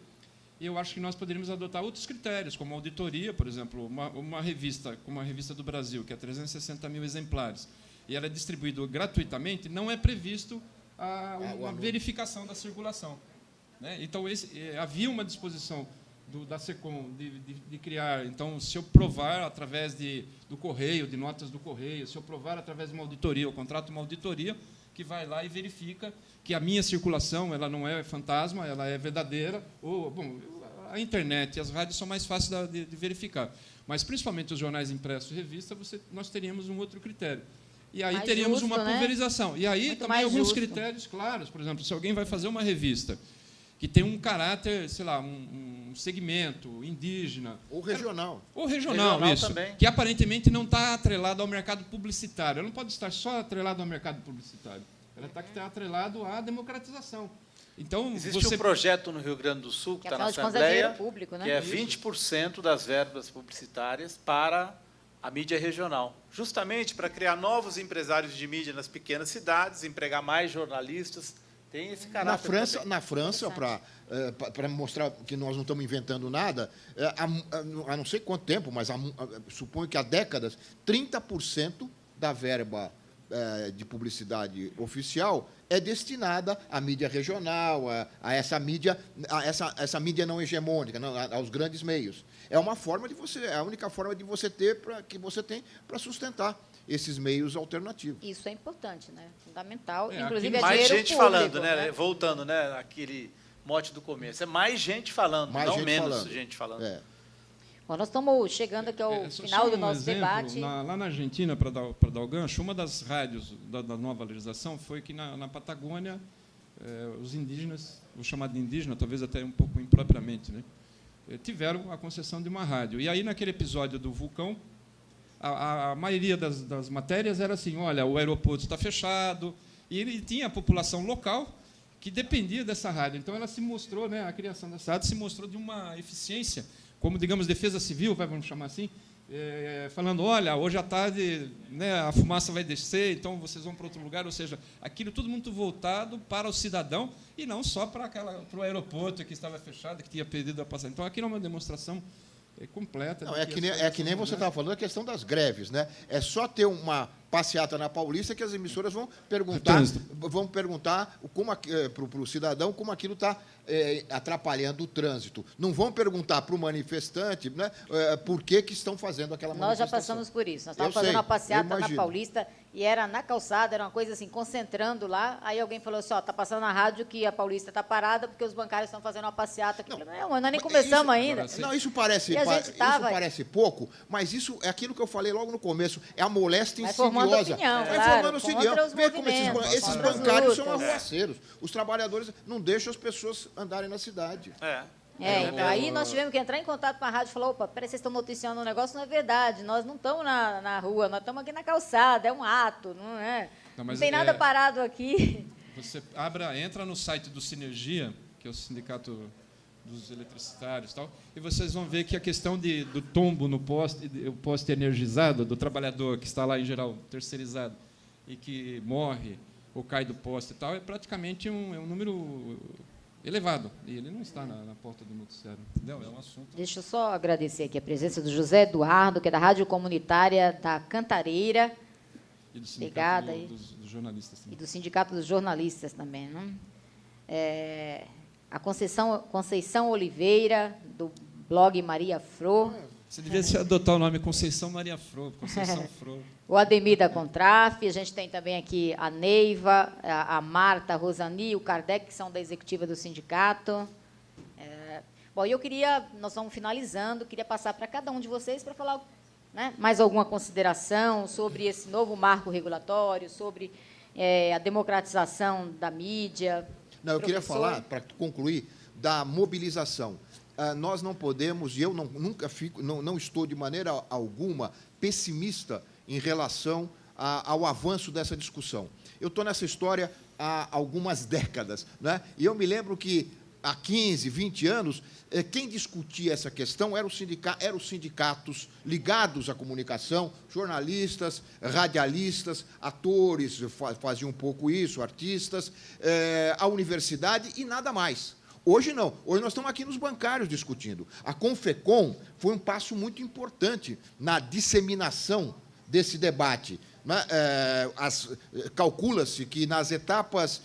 e eu acho que nós poderíamos adotar outros critérios, como auditoria, por exemplo, uma revista, como a Revista do Brasil, que é 360.000 exemplares, e ela é distribuída gratuitamente, não é previsto uma verificação da circulação. Né? Então, havia uma disposição da SECOM de criar, então, se eu provar através do correio, de notas do correio, se eu provar através de uma auditoria, eu contrato uma auditoria que vai lá e verifica que a minha circulação ela não é fantasma, ela é verdadeira. A internet e as rádios são mais fáceis de verificar, mas, principalmente, os jornais impressos e revistas, nós teríamos um outro critério. E aí mais teríamos justo, uma pulverização. Né? E aí muito também alguns justo. critérios claros. Por exemplo, se alguém vai fazer uma revista que tem um caráter, sei lá, um segmento indígena. Ou regional. Ou regional, isso. Também. Que aparentemente não está atrelado ao mercado publicitário. Ela não pode estar só atrelado ao mercado publicitário. Ela está atrelado à democratização. Então, existe um projeto no Rio Grande do Sul, que está na Assembleia, público, né? Que é 20% das verbas publicitárias para a mídia regional. Justamente para criar novos empresários de mídia nas pequenas cidades, empregar mais jornalistas. Tem esse caráter. Na França, para mostrar que nós não estamos inventando nada, há não sei quanto tempo, mas suponho que há décadas, 30% da verba de publicidade oficial é destinada à mídia regional, a essa mídia não hegemônica, aos grandes meios. É a única forma de você ter que você tem para sustentar esses meios alternativos. Isso é importante, né? Fundamental. É, Inclusive, aqui é Mais dinheiro gente público, falando, né? Voltando, né? Aquele mote do começo. É mais gente falando, Mais não gente menos falando. gente falando. É. Bom, nós estamos chegando aqui ao final Só do um nosso exemplo, debate. lá na Argentina, para dar o gancho, uma das rádios da nova legislação foi que na Patagônia, os indígenas, o chamado de indígena, talvez até um pouco impropriamente, né, tiveram a concessão de uma rádio. E aí, naquele episódio do vulcão, a maioria das matérias era assim, olha, o aeroporto está fechado, e ele tinha a população local que dependia dessa rádio. Então, ela se mostrou, né, a criação dessa rádio se mostrou de uma eficiência, como, digamos, defesa civil, vamos chamar assim, falando, olha, hoje à tarde, né, a fumaça vai descer, então vocês vão para outro lugar, ou seja, aquilo tudo muito voltado para o cidadão e não só para o aeroporto que estava fechado, que tinha perdido a passagem. Então, aquilo é uma demonstração completa. Não, é que nem você estava falando a questão das greves, né? É só ter uma passeata na Paulista que as emissoras vão perguntar para o cidadão como aquilo está atrapalhando o trânsito. Não vão perguntar para o manifestante, né, por que estão fazendo aquela manifestação. Nós já passamos por isso. Nós estávamos Eu fazendo sei, uma passeata eu na imagino. Paulista e era na calçada, era uma coisa assim, concentrando lá. Aí alguém falou assim, ó, está passando na rádio que a Paulista está parada porque os bancários estão fazendo uma passeata. Aqui. Não, nós nem começamos ainda. Não, isso parece pouco, mas isso é aquilo que eu falei logo no começo, é a moléstia Vai formando insidiosa. opinião, Vai claro, formando contra opinião. os Vê como movimentos, esses contra as bancários são lutas. arruaceiros. Os trabalhadores não deixam as pessoas andarem na cidade. Então, aí nós tivemos que entrar em contato com a rádio e falar, opa, peraí, vocês estão noticiando um negócio, não é verdade, nós não estamos na rua, nós estamos aqui na calçada, é um ato, não é? Não tem nada parado aqui. Você entra no site do Sinergia, que é o sindicato dos eletricitários e tal, e vocês vão ver que a questão do tombo no poste, o poste energizado, do trabalhador que está lá, em geral, terceirizado, e que morre ou cai do poste e tal, é praticamente um número elevado. E ele não está na porta do noticiário. Entendeu? É um assunto... Deixa eu só agradecer aqui a presença do José Eduardo, que é da Rádio Comunitária da Cantareira. E do sindicato dos jornalistas também. E do Sindicato dos Jornalistas também. Não? A Conceição Oliveira, do blog Maria Fro. Você devia adotar o nome Conceição Maria Fro, Conceição Fro. O Ademir da Contraf, a gente tem também aqui a Neiva, a Marta, a Rosani, o Kardec, que são da executiva do sindicato. Bom, nós vamos finalizando, queria passar para cada um de vocês para falar, né, mais alguma consideração sobre esse novo marco regulatório, sobre a democratização da mídia. Não, eu queria falar, para concluir, da mobilização. Nós não podemos, e eu não estou de maneira alguma pessimista em relação ao avanço dessa discussão. Eu estou nessa história há algumas décadas, né? E eu me lembro que, há 15, 20 anos, quem discutia essa questão eram os sindicatos ligados à comunicação, jornalistas, radialistas, atores faziam um pouco isso, artistas, a universidade e nada mais. Hoje não. Hoje nós estamos aqui nos bancários discutindo. A Confecom foi um passo muito importante na disseminação desse debate. Calcula-se que nas etapas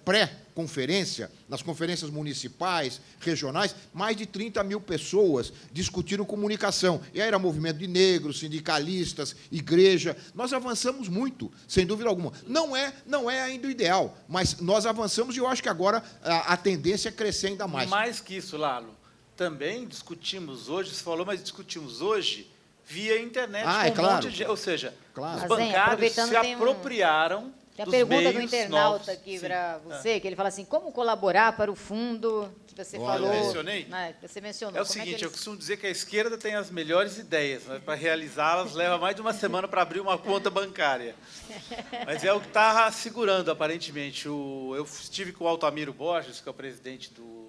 pré-conferência, nas conferências municipais, regionais, mais de 30 mil pessoas discutiram comunicação. E aí era movimento de negros, sindicalistas, igreja. Nós avançamos muito, sem dúvida alguma. Não é ainda o ideal, mas nós avançamos e eu acho que agora a tendência é crescer ainda mais. Mais que isso, Lalo, também discutimos hoje, você falou, mas discutimos hoje via internet com um monte de... Ou seja, os bancários se apropriaram. Tem a pergunta do internauta aqui para você, que ele fala assim, como colaborar para o fundo que você falou? Você mencionou. É o seguinte, eu costumo dizer que a esquerda tem as melhores ideias, mas para realizá-las leva mais de uma semana para abrir uma conta bancária. Mas é o que está segurando, aparentemente. Eu estive com o Altamiro Borges, que é o presidente do...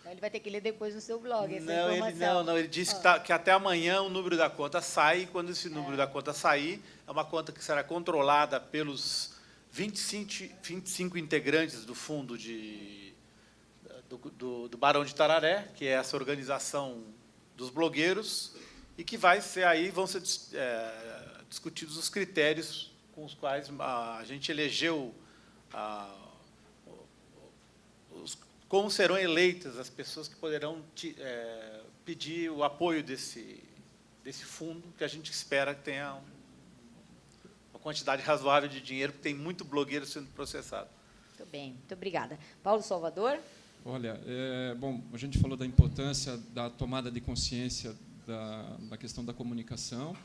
Ele vai ter que ler depois no seu blog essa informação. Ele disse que até amanhã o número da conta sai, e quando esse número da conta sair, é uma conta que será controlada pelos 25 integrantes do fundo do Barão de Tararé, que é essa organização dos blogueiros, e que vão ser discutidos os critérios com os quais a gente elegeu, como serão eleitas as pessoas que poderão pedir o apoio desse fundo, que a gente espera que tenha uma quantidade razoável de dinheiro, porque tem muito blogueiro sendo processado. Muito bem, muito obrigada. Paulo Salvador? Olha, bom, a gente falou da importância da tomada de consciência da questão da comunicação,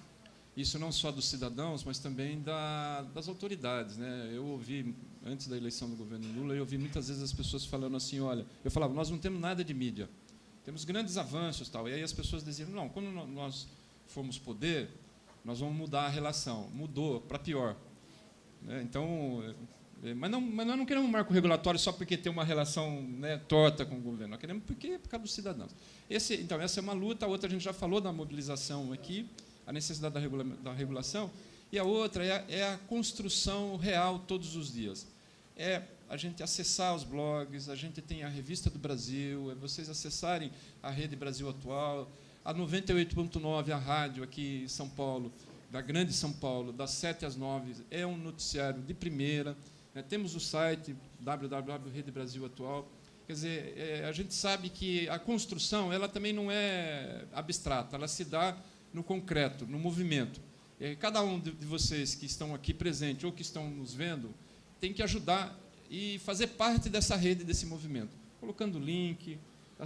isso não só dos cidadãos, mas também das autoridades, né? Eu ouvi, antes da eleição do governo Lula, eu ouvi muitas vezes as pessoas falando assim, olha, eu falava, nós não temos nada de mídia, temos grandes avanços, tal, e aí as pessoas diziam, não, quando nós formos poder, nós vamos mudar a relação. Mudou para pior, né? Então, mas nós não queremos um marco regulatório só porque tem uma relação, né, torta com o governo, nós queremos por causa dos cidadãos. Então, essa é uma luta, a outra a gente já falou da mobilização aqui, a necessidade da regulação, e a outra é a construção real todos os dias. É a gente acessar os blogs, a gente tem a Revista do Brasil, é vocês acessarem a Rede Brasil Atual, a 98.9, a rádio aqui em São Paulo, da Grande São Paulo, das 7 às 9, é um noticiário de primeira, né? Temos o site www.rede Brasil Atual. Quer dizer, a gente sabe que a construção ela também não é abstrata, ela se dá no concreto, no movimento. Cada um de vocês que estão aqui presentes ou que estão nos vendo tem que ajudar e fazer parte dessa rede, desse movimento, colocando link,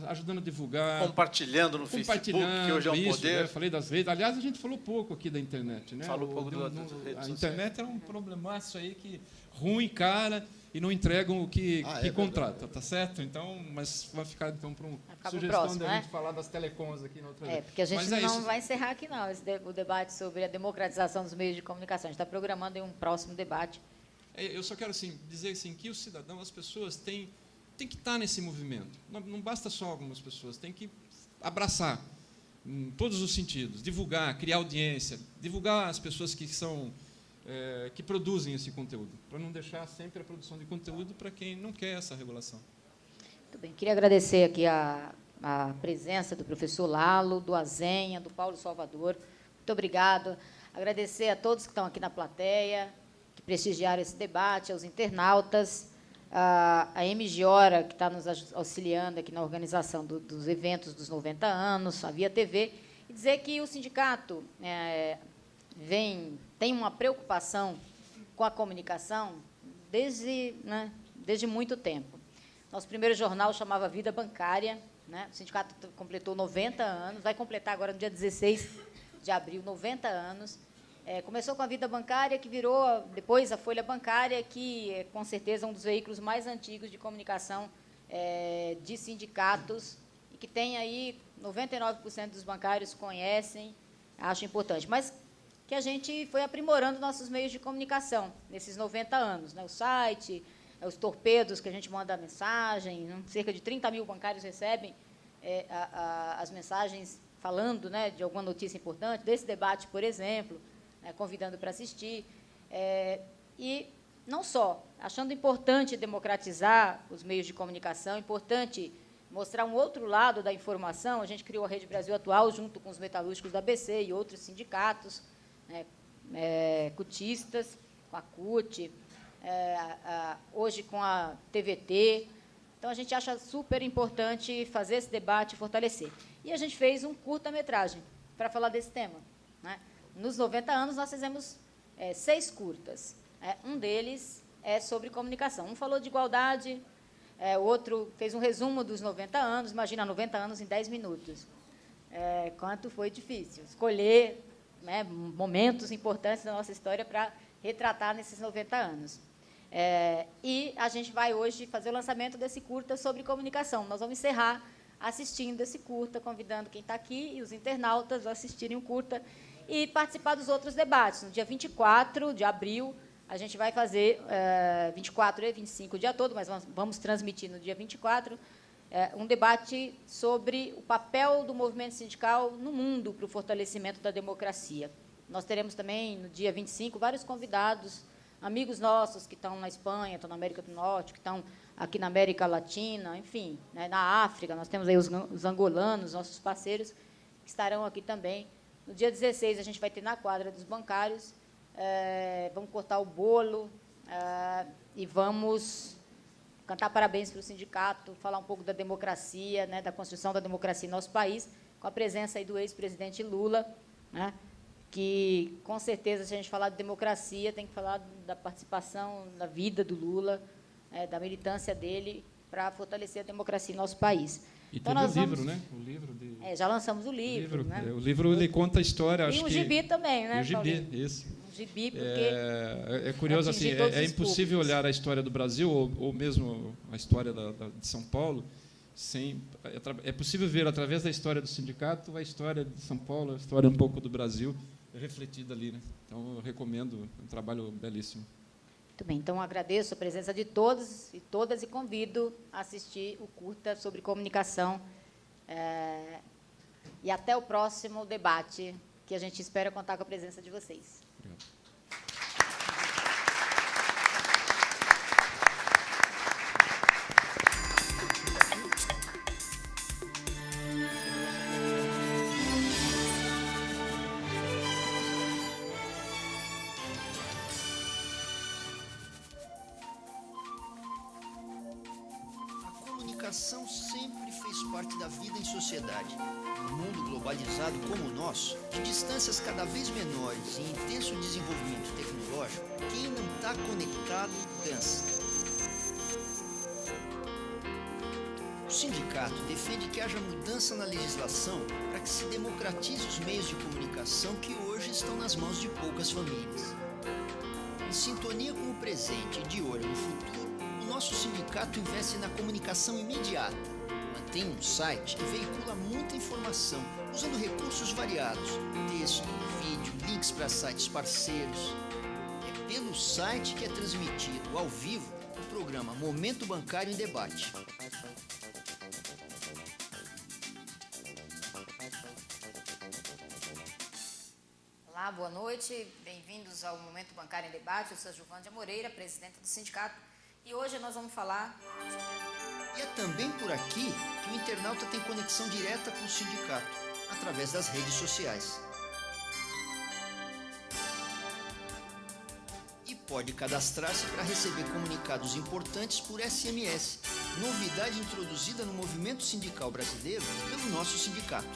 ajudando a divulgar, compartilhando no Facebook, que hoje é um poder. Eu falei das redes. Aliás, a gente falou pouco aqui da internet, né? Falou pouco das redes sociais. A internet é um problemaço aí que ruim, cara, e não entregam o que contrata, tá certo? Então, mas vai ficar então para uma sugestão próximo, da né? gente falar das telecoms aqui na outra vez. Porque a gente mas não vai encerrar aqui não o debate sobre a democratização dos meios de comunicação. A gente está programando em um próximo debate. Eu só quero dizer assim, que o cidadão, as pessoas têm que estar nesse movimento. Não basta só algumas pessoas, tem que abraçar em todos os sentidos, divulgar, criar audiência, divulgar as pessoas que produzem esse conteúdo, para não deixar sempre a produção de conteúdo para quem não quer essa regulação. Muito bem, queria agradecer aqui a presença do professor Lalo, do Azenha, do Paulo Salvador. Muito obrigado. Agradecer a todos que estão aqui na plateia, que prestigiaram esse debate, aos internautas, a MGHora, que está nos auxiliando aqui na organização dos eventos dos 90 anos, a Via TV, e dizer que o sindicato tem uma preocupação com a comunicação desde muito tempo. Nosso primeiro jornal chamava Vida Bancária, né? O sindicato completou 90 anos, vai completar agora no dia 16 de abril, 90 anos. Começou com a Vida Bancária, que virou depois a Folha Bancária, que é, com certeza, um dos veículos mais antigos de comunicação de sindicatos, e que tem aí 99% dos bancários conhecem, acho importante. Mas que a gente foi aprimorando nossos meios de comunicação nesses 90 anos, né? O site, os torpedos que a gente manda a mensagem, né? Cerca de 30 mil bancários recebem as mensagens falando, né, de alguma notícia importante, desse debate, por exemplo, convidando para assistir. E não só, achando importante democratizar os meios de comunicação, importante mostrar um outro lado da informação, a gente criou a Rede Brasil Atual, junto com os metalúrgicos da ABC e outros sindicatos, cutistas, com a CUT, hoje com a TVT. Então, a gente acha super importante fazer esse debate e fortalecer. E a gente fez um curta-metragem para falar desse tema, né? Nos 90 anos, nós fizemos 6 curtas. Um deles é sobre comunicação. Um falou de igualdade, o outro fez um resumo dos 90 anos, imagina, 90 anos em 10 minutos. Quanto foi difícil escolher, né, momentos importantes da nossa história para retratar nesses 90 anos. E a gente vai hoje fazer o lançamento desse curta sobre comunicação. Nós vamos encerrar assistindo esse curta, convidando quem está aqui e os internautas a assistirem o curta e participar dos outros debates. No dia 24 de abril, a gente vai fazer, 24 e 25 o dia todo, mas vamos transmitir no dia 24, um debate sobre o papel do movimento sindical no mundo para o fortalecimento da democracia. Nós teremos também, no dia 25, vários convidados, amigos nossos que estão na Espanha, estão na América do Norte, que estão aqui na América Latina, enfim, né, na África. Nós temos aí os angolanos, nossos parceiros, que estarão aqui também No dia 16, a gente vai ter na quadra dos bancários, vamos cortar o bolo e vamos cantar parabéns para o sindicato, falar um pouco da democracia, né, da construção da democracia em nosso país, com a presença aí do ex-presidente Lula, né, que, com certeza, se a gente falar de democracia, tem que falar da participação da vida do Lula, da militância dele para fortalecer a democracia em nosso país. E então, teve nós o livro, vamos... né? O livro de... já lançamos o livro. Né? O livro ele conta a história, e acho um que... gibi também, né, e o gibi, Paulinho? isso. Um gibi, porque... É curioso, assim, é impossível públicos. olhar a história do Brasil, ou mesmo a história de São Paulo, sem... É possível ver, através da história do sindicato, a história de São Paulo, a história um pouco do Brasil, refletida ali, né? Então, eu recomendo, é um trabalho belíssimo. Muito bem, então agradeço a presença de todos e todas e convido a assistir o curta sobre comunicação e até o próximo debate, que a gente espera contar com a presença de vocês. Obrigado. A comunicação sempre fez parte da vida em sociedade. Num mundo globalizado como o nosso, de distâncias cada vez menores e intenso desenvolvimento tecnológico, quem não está conectado dança. O sindicato defende que haja mudança na legislação para que se democratize os meios de comunicação que hoje estão nas mãos de poucas famílias. Em sintonia com o presente e de olho no futuro, o nosso sindicato investe na comunicação imediata. Mantém um site que veicula muita informação, usando recursos variados, texto, vídeo, links para sites parceiros. É pelo site que é transmitido, ao vivo, o programa Momento Bancário em Debate. Olá, boa noite, bem-vindos ao Momento Bancário em Debate. Eu sou a Giovândia Moreira, presidenta do sindicato, e hoje nós vamos falar... E é também por aqui que o internauta tem conexão direta com o sindicato, através das redes sociais. E pode cadastrar-se para receber comunicados importantes por SMS, novidade introduzida no movimento sindical brasileiro pelo nosso sindicato.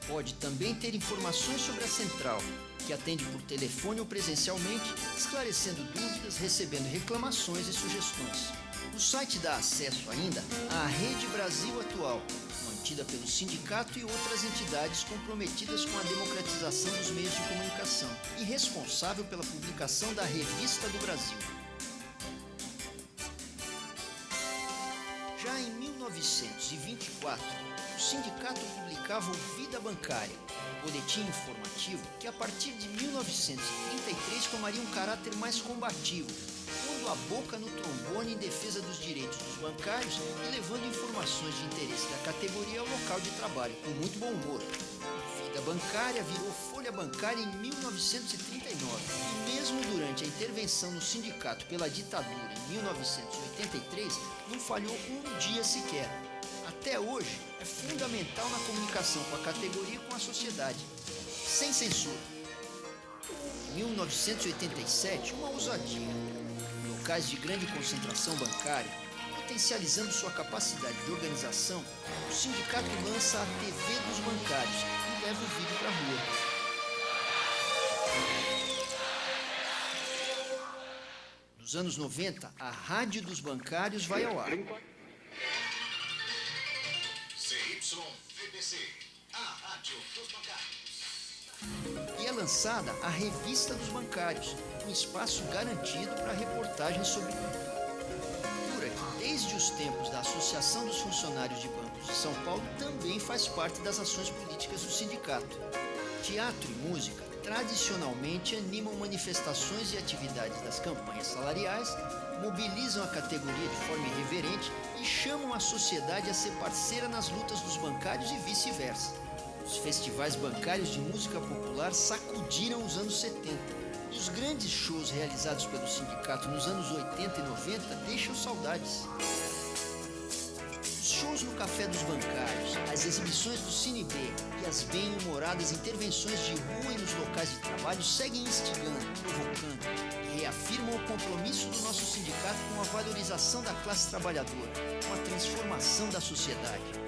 Pode também ter informações sobre a central, que atende por telefone ou presencialmente, esclarecendo dúvidas, recebendo reclamações e sugestões. O site dá acesso ainda à Rede Brasil Atual, mantida pelo sindicato e outras entidades comprometidas com a democratização dos meios de comunicação e responsável pela publicação da Revista do Brasil. Já em 1924, o sindicato publicava o Vida Bancária, boletim informativo que a partir de 1933 tomaria um caráter mais combativo, pondo a boca no trombone em defesa dos direitos dos bancários e levando informações de interesse da categoria ao local de trabalho, com muito bom humor. Vida Bancária virou Folha Bancária em 1939 e mesmo durante a intervenção no sindicato pela ditadura em 1983, não falhou um dia sequer. Até hoje, é fundamental na comunicação com a categoria e com a sociedade, sem censura. Em 1987, uma ousadia. Em locais de grande concentração bancária, potencializando sua capacidade de organização, o sindicato lança a TV dos bancários e leva o vídeo para a rua. Nos anos 90, a Rádio dos Bancários vai ao ar. CYVBC, a Rádio dos Bancários. E é lançada a Revista dos Bancários, um espaço garantido para reportagens sobre cultura, que desde os tempos da Associação dos Funcionários de Bancos de São Paulo também faz parte das ações políticas do sindicato. Teatro e música tradicionalmente animam manifestações e atividades das campanhas salariais, mobilizam a categoria de forma irreverente e chamam a sociedade a ser parceira nas lutas dos bancários e vice-versa. Os festivais bancários de música popular sacudiram os anos 70. E os grandes shows realizados pelo sindicato nos anos 80 e 90 deixam saudades. Os shows no Café dos Bancários, as exibições do Cine B e as bem-humoradas intervenções de rua e nos locais de trabalho seguem instigando, provocando e reafirmam o compromisso do nosso sindicato com a valorização da classe trabalhadora, com a transformação da sociedade.